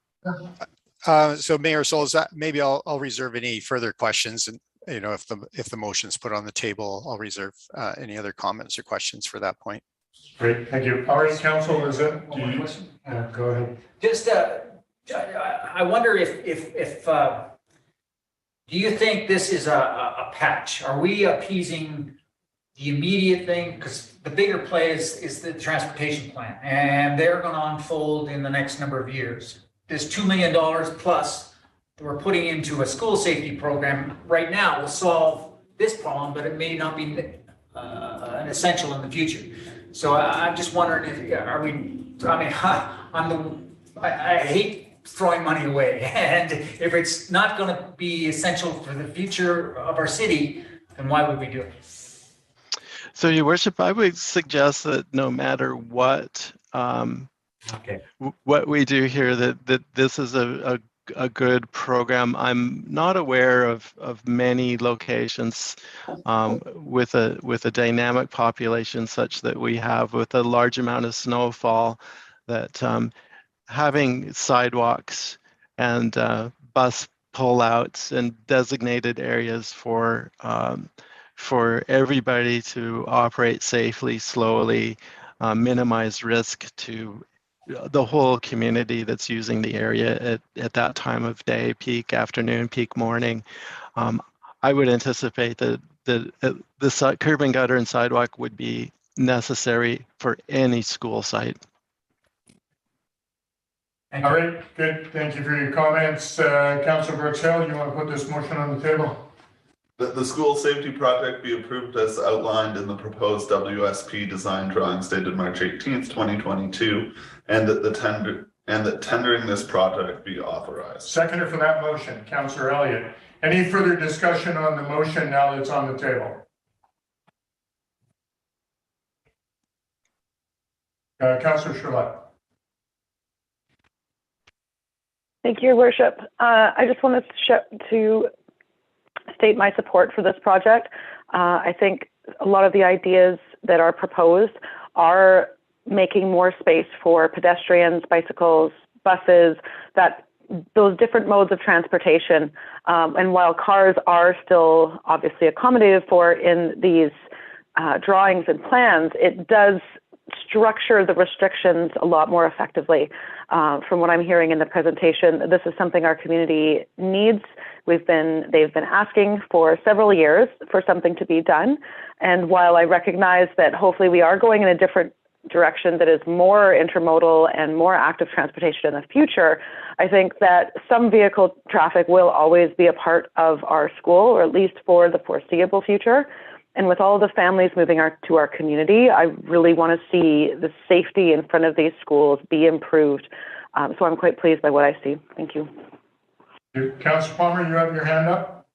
Mayor Sulz, maybe I'll reserve any further questions, and you know, if the motion's put on the table, I'll reserve any other comments or questions for that point. Great, thank you. All right, council, is it? Go ahead. Just, I wonder if Do you think this is a patch? Are we appeasing the immediate thing? Because the bigger play is the transportation plan, and they're going to unfold in the next number of years. This $2 million plus that we're putting into a school safety program right now will solve this problem, but it may not be an essential in the future. So I'm just wondering, I hate throwing money away. And if it's not going to be essential for the future of our city, then why would we do it? So, Your Worship, I would suggest that no matter what what we do here, that this is a good program. I'm not aware of many locations with a dynamic population such that we have, with a large amount of snowfall, that having sidewalks and bus pullouts and designated areas for everybody to operate safely, slowly, minimize risk to the whole community that's using the area at that time of day, peak afternoon, peak morning. I would anticipate that the curb and gutter and sidewalk would be necessary for any school site. All right, good. Thank you for your comments. Councillor Brooks Hill, you want to put this motion on the table? That the school safety project be approved as outlined in the proposed WSP design drawings dated March 18th, 2022, and that tendering this project be authorized. Seconder for that motion, Councillor Elliott. Any further discussion on the motion now that it's on the table? Councillor Charlotte. Thank you, Your Worship. I just wanted to state my support for this project. I think a lot of the ideas that are proposed are making more space for pedestrians, bicycles, buses, those different modes of transportation. And while cars are still obviously accommodated for in these drawings and plans, it does structure the restrictions a lot more effectively. From what I'm hearing in the presentation, this is something our community needs. They've been asking for several years for something to be done. And while I recognize that hopefully we are going in a different direction that is more intermodal and more active transportation in the future, I think that some vehicle traffic will always be a part of our school, or at least for the foreseeable future. And with all the families moving to our community, I really want to see the safety in front of these schools be improved. So I'm quite pleased by what I see. Thank you. Councillor Palmer, you have your hand up.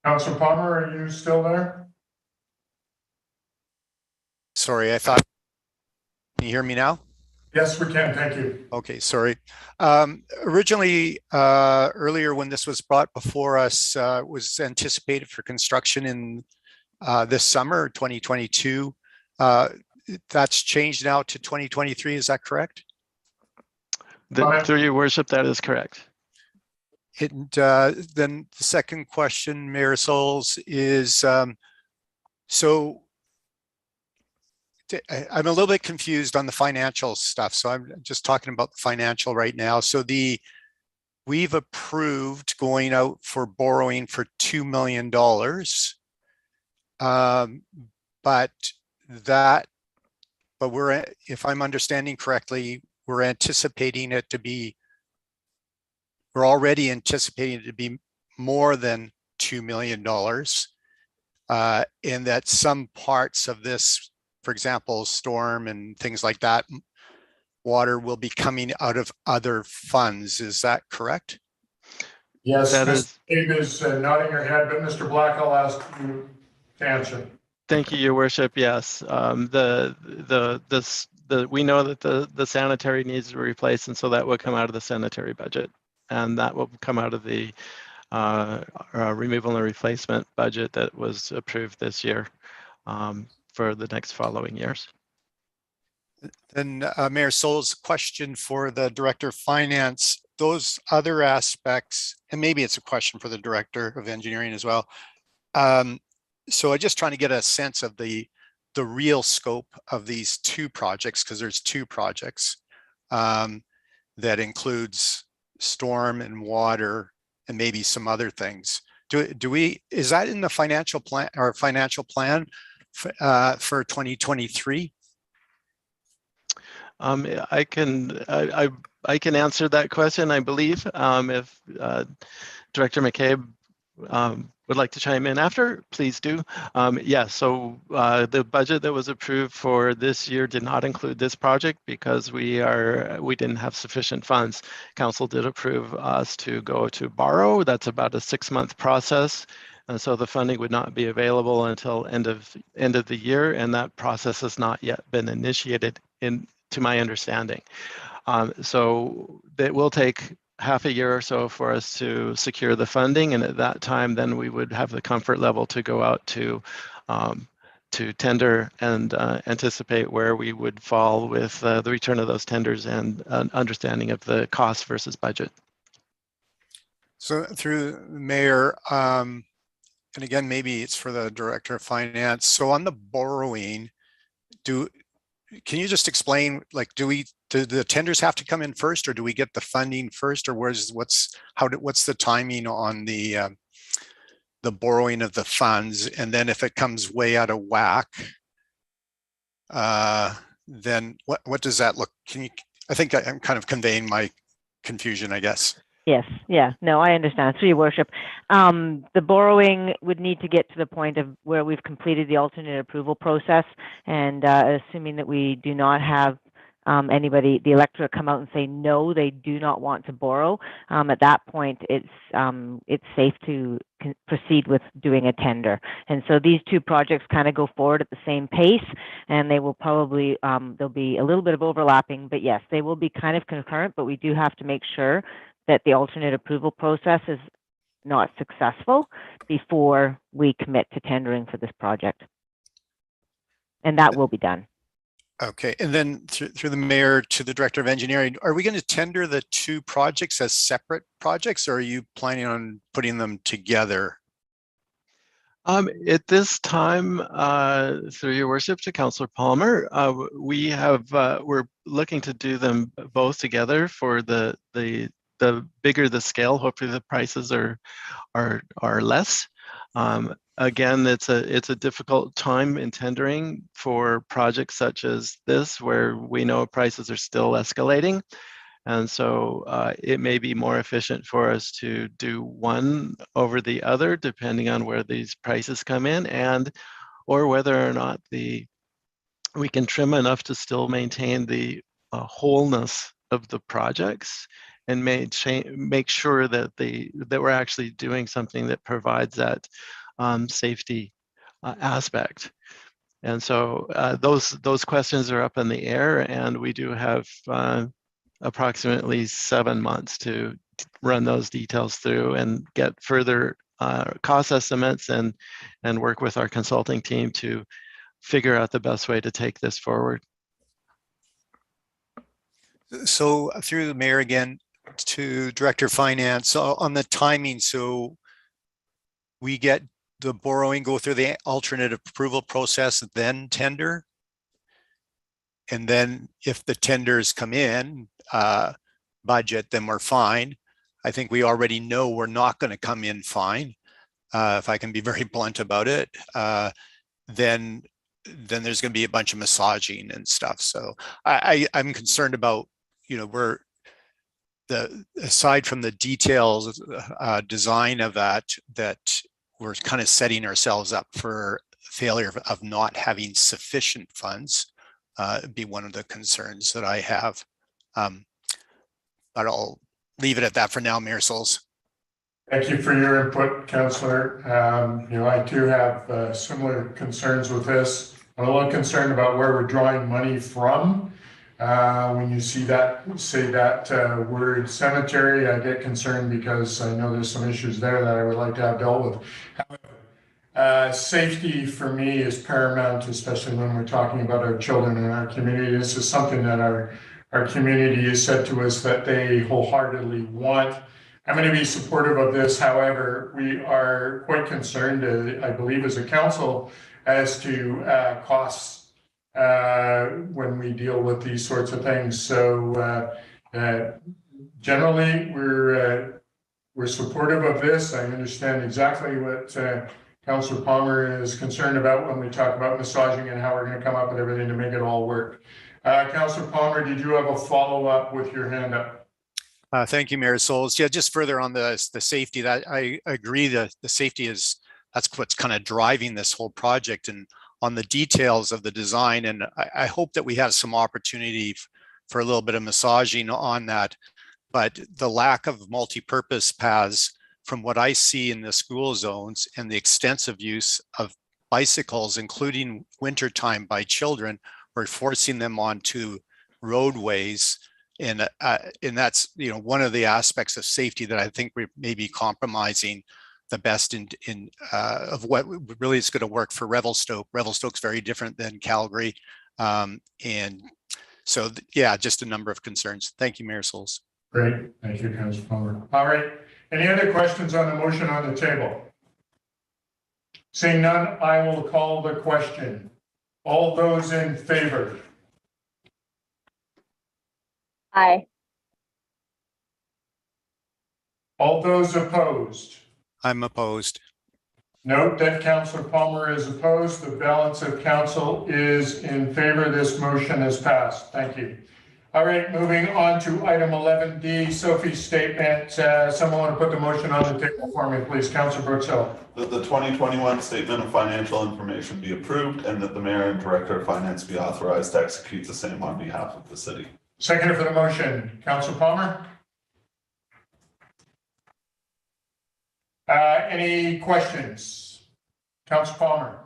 Councillor Palmer, are you still there? Sorry, I thought. Can you hear me now? Yes, we can. Thank you. Okay, sorry. Originally, earlier when this was brought before us, was anticipated for construction in this summer, 2022. That's changed now to 2023. Is that correct? Through Your Worship, that is correct. And then the second question, Mayor Sulz, is so I'm a little bit confused on the financial stuff. So I'm just talking about the financial right now. So we've approved going out for borrowing for $2 million. But we're, if I'm understanding correctly, we're already anticipating it to be more than $2 million. And that some parts of this, for example, storm and things like that, water will be coming out of other funds. Is that correct? Yes, Ms. Davis nodding her head, but Mr. Black, I'll ask you to answer. Thank you, Your Worship. Yes, we know that the sanitary needs to be replaced, and so that will come out of the sanitary budget, and that will come out of the removal and replacement budget that was approved this year. For the next following years. Then Mayor Sulz, question for the Director of Finance, those other aspects, and maybe it's a question for the Director of Engineering as well. So I'm just trying to get a sense of the the real scope of these two projects, because there's two projects that includes storm and water and maybe some other things. Is that in the financial plan or financial plan for 2023? I can answer that question, I believe. If Director McCabe would like to chime in after, please do. Yeah, so the budget that was approved for this year did not include this project because we didn't have sufficient funds. Council did approve us to go to borrow. That's about a 6-month process. And so the funding would not be available until end of the year, and that process has not yet been initiated to my understanding. So that will take half a year or so for us to secure the funding, and at that time then we would have the comfort level to go out to tender and anticipate where we would fall with the return of those tenders and an understanding of the cost versus budget. So through the Mayor, and again maybe it's for the Director of Finance, so on the borrowing, can you just explain, like, do the tenders have to come in first, or do we get the funding first, or what's the timing on the borrowing of the funds? And then if it comes way out of whack, then what does that look? I think I'm kind of conveying my confusion, I guess. Yes, yeah, no, I understand. Through your worship, the borrowing would need to get to the point of where we've completed the alternate approval process, and assuming that we do not have the electorate come out and say no, they do not want to borrow. At that point, it's safe to proceed with doing a tender. And so these two projects kind of go forward at the same pace, and they will probably there'll be a little bit of overlapping, but yes, they will be kind of concurrent. But we do have to make sure that the alternate approval process is not successful before we commit to tendering for this project. And that will be done. Okay, and then through the Mayor to the Director of Engineering, are we going to tender the two projects as separate projects, or are you planning on putting them together? At this time, through your worship to Councillor Palmer, we're looking to do them both together for the bigger the scale. Hopefully the prices are less. Again, it's a difficult time in tendering for projects such as this, where we know prices are still escalating. And so it may be more efficient for us to do one over the other, depending on where these prices come in, or whether or not we can trim enough to still maintain the wholeness of the projects, and make sure that we're actually doing something that provides that safety aspect. And so those questions are up in the air, and we do have approximately 7 months to run those details through and get further cost estimates and work with our consulting team to figure out the best way to take this forward. So through the Mayor again to Director of Finance, so on the timing, so we get the borrowing, go through the alternate approval process, then tender. And then if the tenders come in budget, then we're fine. I think we already know we're not going to come in fine. If I can be very blunt about it, then there's going to be a bunch of massaging and stuff. So I'm concerned about, aside from the details design of that we're kind of setting ourselves up for failure of not having sufficient funds. Be one of the concerns that I have. But I'll leave it at that for now, Mayor Sulz. Thank you for your input, Councillor. I do have similar concerns with this. I'm a little concerned about where we're drawing money from. When you say that word cemetery, I get concerned because I know there's some issues there that I would like to have dealt with. Safety for me is paramount, especially when we're talking about our children and our community. This is something that our community has said to us that they wholeheartedly want. I'm going to be supportive of this. However, we are quite concerned, I believe as a council, as to costs when we deal with these sorts of things. So generally, we're supportive of this. I understand exactly what Councillor Palmer is concerned about when we talk about massaging and how we're going to come up with everything to make it all work. Councillor Palmer, did you have a follow-up with your hand up? Thank you, Mayor Sulz. Yeah, just further on the safety, that I agree that the safety that's what's kind of driving this whole project, and on the details of the design. And I hope that we have some opportunity for a little bit of massaging on that. But the lack of multi-purpose paths, from what I see in the school zones, and the extensive use of bicycles, including wintertime by children, we're forcing them onto roadways. And that's, you know, one of the aspects of safety that I think we may be compromising the best of what really is going to work for Revelstoke. Revelstoke's very different than Calgary. And so, yeah, just a number of concerns. Thank you, Mayor Sulz. Great, thank you, Councillor Palmer. All right, any other questions on the motion on the table? Seeing none, I will call the question. All those in favor? Aye. All those opposed? I'm opposed. Note that Councillor Palmer is opposed. The balance of council is in favor. This motion has passed. Thank you. All right, moving on to item 11D, Sophie's statement. Someone want to put the motion on the table for me, please. Councillor Brooksell. That the 2021 Statement of Financial Information be approved and that the Mayor and Director of Finance be authorized to execute the same on behalf of the city. Seconder for the motion, Councillor Palmer. Any questions? Councillor Palmer.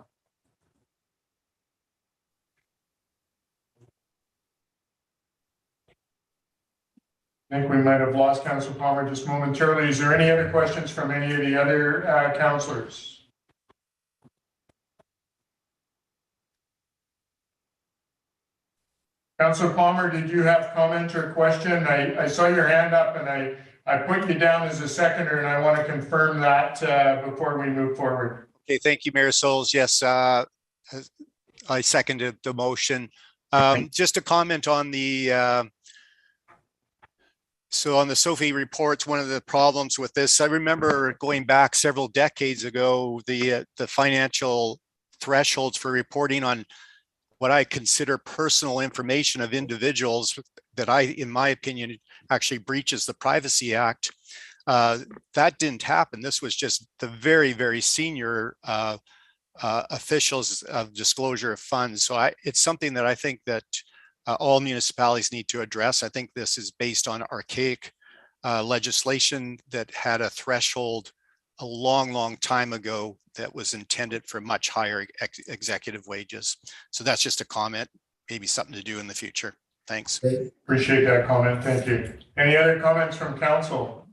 I think we might have lost Councillor Palmer just momentarily. Is there any other questions from any of the other councillors? Councillor Palmer, did you have comment or question? I saw your hand up and I put you down as a seconder, and I want to confirm that before we move forward. Okay, thank you, Mayor Sulz. Yes, I seconded the motion. Just a comment on the so on the Sophie reports, one of the problems with this, I remember going back several decades ago, the financial thresholds for reporting on what I consider personal information of individuals that in my opinion, actually breaches the Privacy Act. That didn't happen. This was just the very, very senior officials of disclosure of funds. So it's something that I think that all municipalities need to address. I think this is based on archaic legislation that had a threshold a long, long time ago that was intended for much higher executive wages. So that's just a comment, maybe something to do in the future. Thanks. Appreciate that comment. Thank you. Any other comments from council?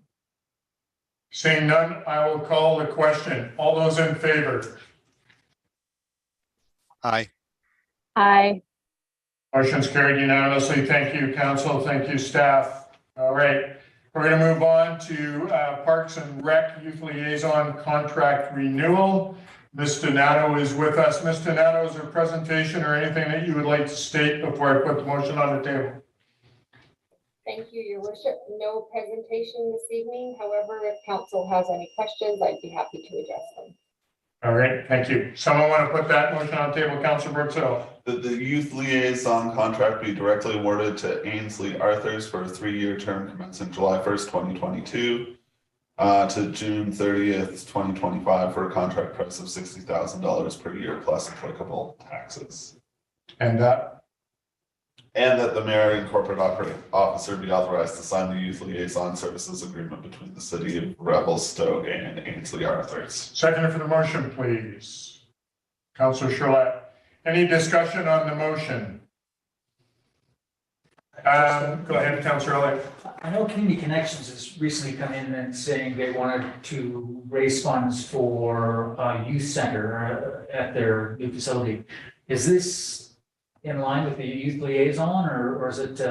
Seeing none, I will call the question. All those in favor? Aye. Aye. Motion's carried unanimously. Thank you, council. Thank you, staff. All right. We're going to move on to Parks and Rec Youth Liaison Contract Renewal. Ms. Donato is with us. Ms. Donato, is there a presentation or anything that you would like to state before I put the motion on the table? Thank you, Your Worship. No presentation this evening. However, if council has any questions, I'd be happy to address them. All right, thank you. Someone want to put that motion on the table? Councillor Brooksell. That the youth liaison contract be directly awarded to Ainsley Arthurs for a 3-year term commencing July 1st, 2022 to June 30th, 2025 for a contract price of $60,000 per year plus applicable taxes. And that the mayor and corporate operating officer be authorized to sign the youth liaison services agreement between the city of Revelstoke and Ainsley Arthurs. Seconder for the motion, please. Councillor Charlotte. Any discussion on the motion? Go ahead, Councillor Elliott. I know Community Connections has recently come in and saying they wanted to raise funds for a youth center at their new facility. Is this in line with the youth liaison, or is it?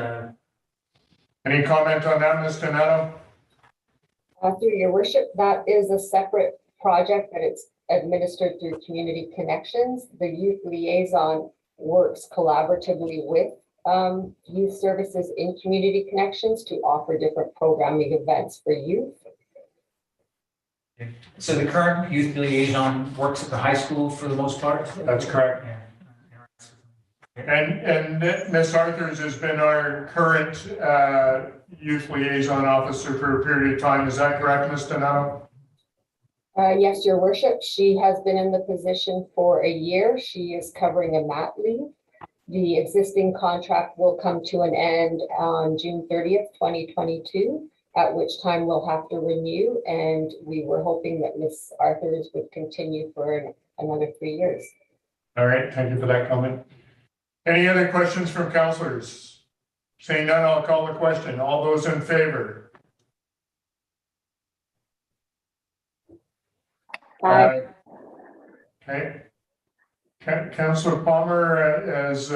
Any comment on that, Ms. Donato? Through Your Worship, that is a separate project that it's administered through Community Connections. The Youth Liaison works collaboratively with youth services in Community Connections to offer different programming events for youth. So the current youth liaison works at the high school for the most part? That's correct. And Ms. Arthurs has been our current youth liaison officer for a period of time. Is that correct, Ms. Donato? Yes, Your Worship. She has been in the position for a year. She is covering a mat leave. The existing contract will come to an end on June 30th, 2022, at which time we'll have to renew. And we were hoping that Ms. Arthurs would continue for another 3 years. All right, thank you for that comment. Any other questions from councillors? Seeing none, I'll call the question. All those in favor? Aye. Okay. Councillor Palmer has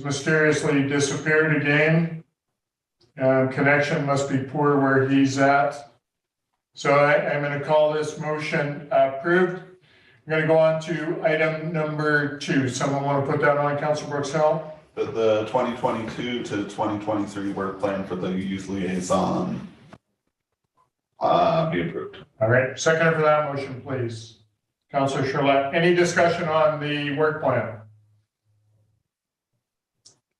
mysteriously disappeared again. Connection must be poor where he's at. So I'm going to call this motion approved. I'm going to go on to item number 2. Someone want to put that on, Councillor Brooks Hill? The 2022 to 2023 work plan for the youth liaison be approved. All right, second for that motion, please. Councillor Charlotte, any discussion on the work plan?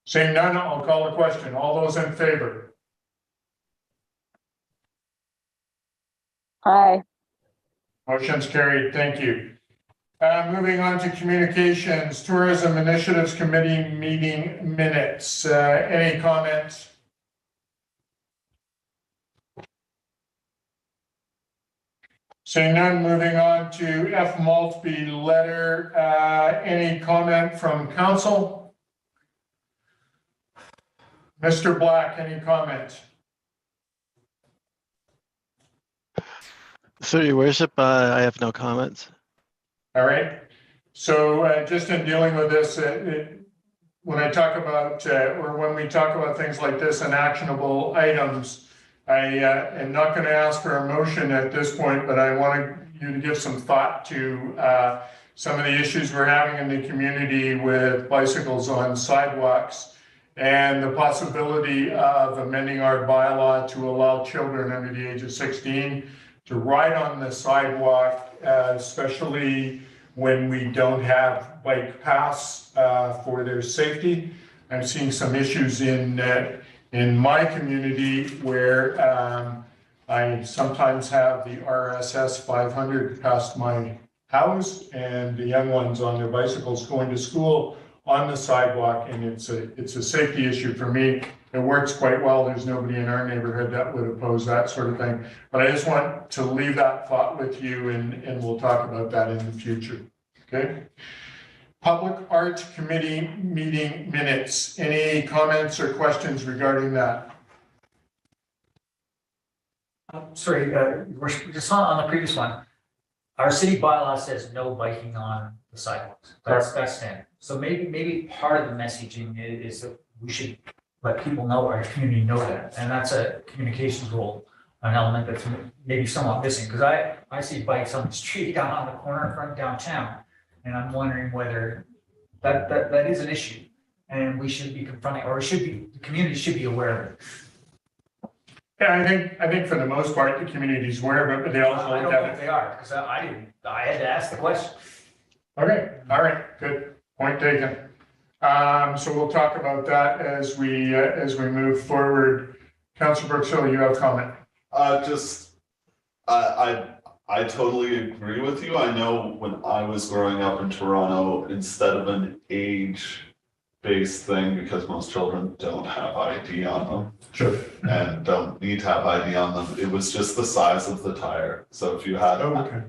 Seeing none, I'll call the question. All those in favor? Aye. Motion's carried. Thank you. Moving on to communications, Tourism Initiatives Committee meeting minutes. Any comments? Seeing none, moving on to F Maltby letter. Any comment from council? Mr. Black, any comment? Through your worship, I have no comments. All right. So just in dealing with this, when I talk about, or when we talk about things like this and actionable items, I am not going to ask for a motion at this point, but I want you to give some thought to some of the issues we're having in the community with bicycles on sidewalks and the possibility of amending our bylaw to allow children under the age of 16 to ride on the sidewalk, especially when we don't have bike paths for their safety. I'm seeing some issues in my community where I sometimes have the RSS 500 past my house and the young ones on their bicycles going to school on the sidewalk, and it's a safety issue for me. It works quite well. There's nobody in our neighborhood that would oppose that sort of thing. But I just want to leave that thought with you, and we'll talk about that in the future. Okay. Public Art Committee meeting minutes. Any comments or questions regarding that? Sorry, just on the previous one. Our city bylaw says no biking on the sidewalks. That's standard. So maybe part of the messaging is that we should let people know, our community know that, and that's a communications role, an element that's maybe somewhat missing. Because I see bikes on the street down on the corner in front of downtown, and I'm wondering whether that is an issue, and we should be confronting, or the community should be aware of it. Yeah, I think for the most part the community's aware of it, but they also I don't know if they are, because I had to ask the question. Okay, all right, good point taken. So we'll talk about that as we move forward. Councillor Brooks Hill, you have comment. I totally agree with you. I know when I was growing up in Toronto, instead of an age-based thing, because most children don't have ID on them, sure, and don't need to have ID on them, it was just the size of the tire. So if you had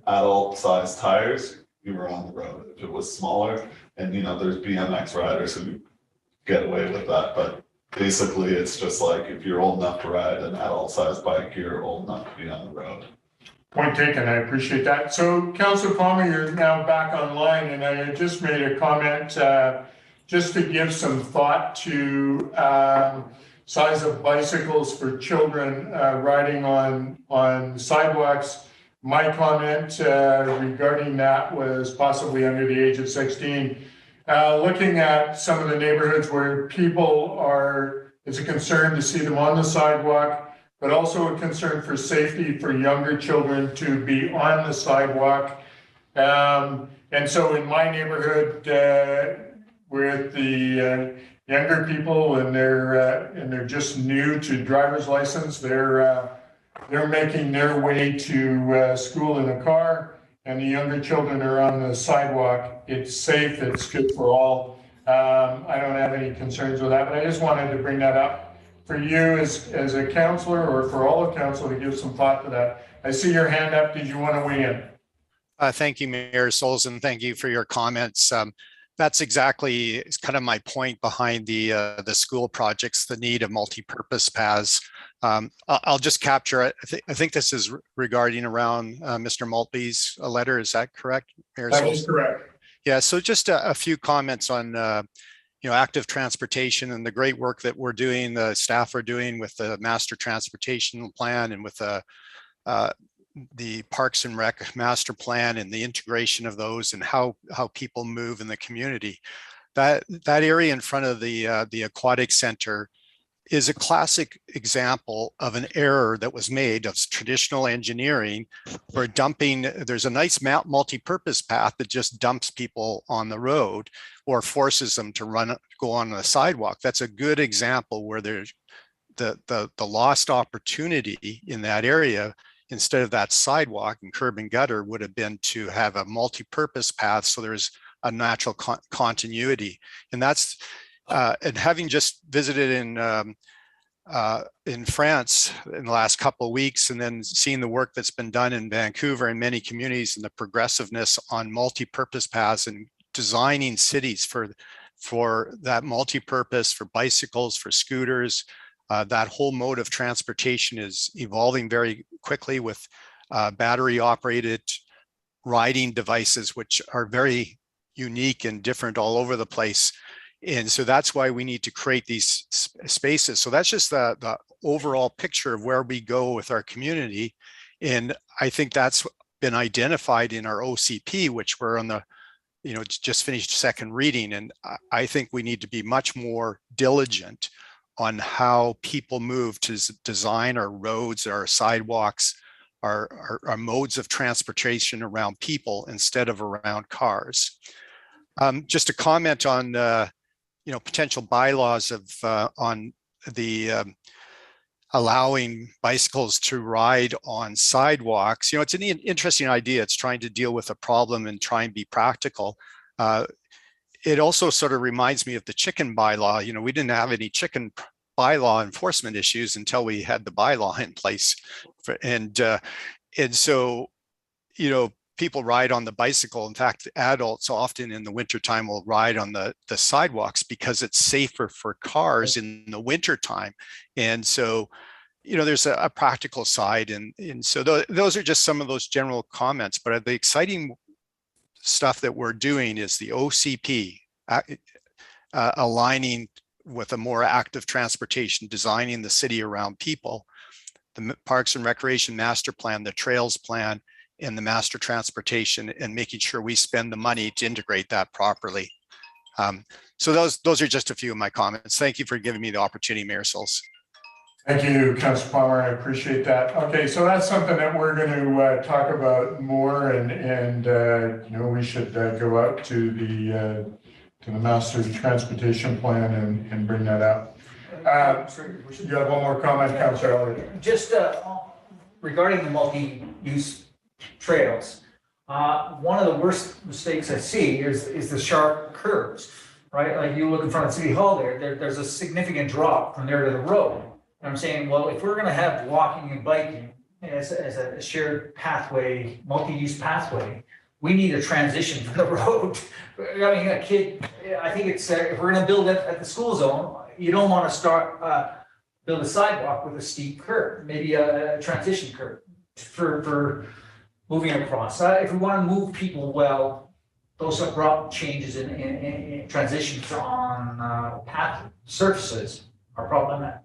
adult-sized tires, you were on the road. If it was smaller, and there's BMX riders who get away with that, but basically it's just like if you're old enough to ride an adult-sized bike, you're old enough to be on the road. Point taken, I appreciate that. So Councillor Palmer, you're now back online, and I just made a comment just to give some thought to size of bicycles for children riding on sidewalks. My comment regarding that was possibly under the age of 16. Looking at some of the neighborhoods where people are, it's a concern to see them on the sidewalk, but also a concern for safety for younger children to be on the sidewalk. And so in my neighborhood, with the younger people and they're just new to driver's license, they're making their way to school in a car, and the younger children are on the sidewalk. It's safe, it's good for all. I don't have any concerns with that, but I just wanted to bring that up for you as a counselor, or for all of council, to give some thought to that. I see your hand up. Did you want to weigh in? Thank you, Mayor Sulz, and thank you for your comments. That's exactly kind of my point behind the school projects, the need of multi-purpose paths. I'll just capture it. I think this is regarding around Mr. Maltby's letter. Is that correct, Mayor Sulz? That is correct. Yeah, so just a few comments on active transportation and the great work that we're doing, the staff are doing with the master transportation plan and with the Parks and Rec master plan and the integration of those and how people move in the community. That area in front of the aquatic center is a classic example of an error that was made of traditional engineering, where there's a nice multi-purpose path that just dumps people on the road or forces them to go on the sidewalk. That's a good example where there's the lost opportunity in that area. Instead of that sidewalk and curb and gutter would have been to have a multi-purpose path, so there's a natural continuity. And that's and having just visited in France in the last couple of weeks, and then seeing the work that's been done in Vancouver and many communities, and the progressiveness on multi-purpose paths and designing cities for that multi-purpose, for bicycles, for scooters. That whole mode of transportation is evolving very quickly with battery operated riding devices, which are very unique and different all over the place. And so that's why we need to create these spaces. So that's just the overall picture of where we go with our community. And I think that's been identified in our OCP, which we're on the, just finished second reading. And I think we need to be much more diligent on how people move to design our roads, our sidewalks, our modes of transportation around people instead of around cars. Just a comment on potential bylaws on the allowing bicycles to ride on sidewalks. It's an interesting idea. It's trying to deal with a problem and try and be practical. It also sort of reminds me of the chicken bylaw. We didn't have any chicken bylaw enforcement issues until we had the bylaw in place. And so, people ride on the bicycle. In fact, adults often in the wintertime will ride on the sidewalks because it's safer for cars in the wintertime. And so, there's a practical side. And so those are just some of those general comments. But the exciting stuff that we're doing is the OCP, aligning with a more active transportation, designing the city around people, the Parks and Recreation Master Plan, the Trails Plan, and the Master Transportation, and making sure we spend the money to integrate that properly. So those are just a few of my comments. Thank you for giving me the opportunity, Mayor Sulz. Thank you, Councilor Palmer. I appreciate that. Okay, so that's something that we're going to talk about more, and we should go out to the Master Transportation Plan and bring that up. You have one more comment, Councilor Elliott? Just regarding the multi-use trails, one of the worst mistakes I see is the sharp curves, right? Like you look in front of City Hall there's a significant drop from there to the road. And I'm saying, well, if we're going to have walking and biking as a shared pathway, multi-use pathway, we need a transition from the road. I mean, I think it's, if we're going to build it at the school zone, you don't want to build a sidewalk with a steep curve, maybe a transition curve for moving across. If we want to move people well, those abrupt changes in transitions on path surfaces are problematic.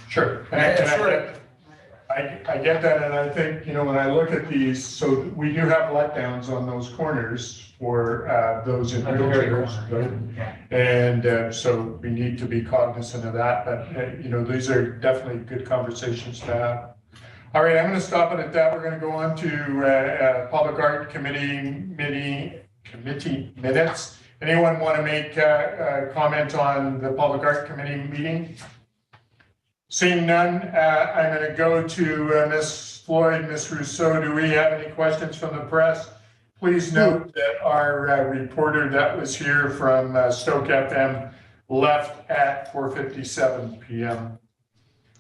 Sure. And I get that, and I think, when I look at these, so we do have letdowns on those corners for those in At the very wheelchairs. corner, yeah. And so we need to be cognizant of that, but, these are definitely good conversations to have. All right, I'm going to stop it at that. We're going to go on to Public Art Committee minutes. Anyone want to make a comment on the Public Art Committee meeting? Seeing none, I'm going to go to Ms. Floyd, Ms. Rousseau. Do we have any questions from the press? Please note that our reporter that was here from Stoke FM left at 4:57 p.m.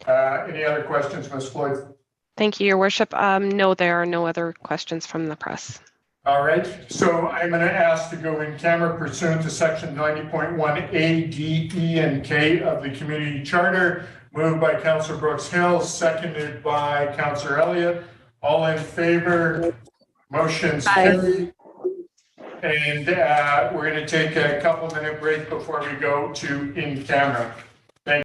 Any other questions, Ms. Floyd? Thank you, Your Worship. No, there are no other questions from the press. All right, so I'm going to ask to go in camera pursuant to section 90.1A, D, E, and K of the Community Charter. Moved by Councillor Brooks Hill, seconded by Councillor Elliott. All in favor? Motion's carried. And we're going to take a couple-minute break before we go to in camera.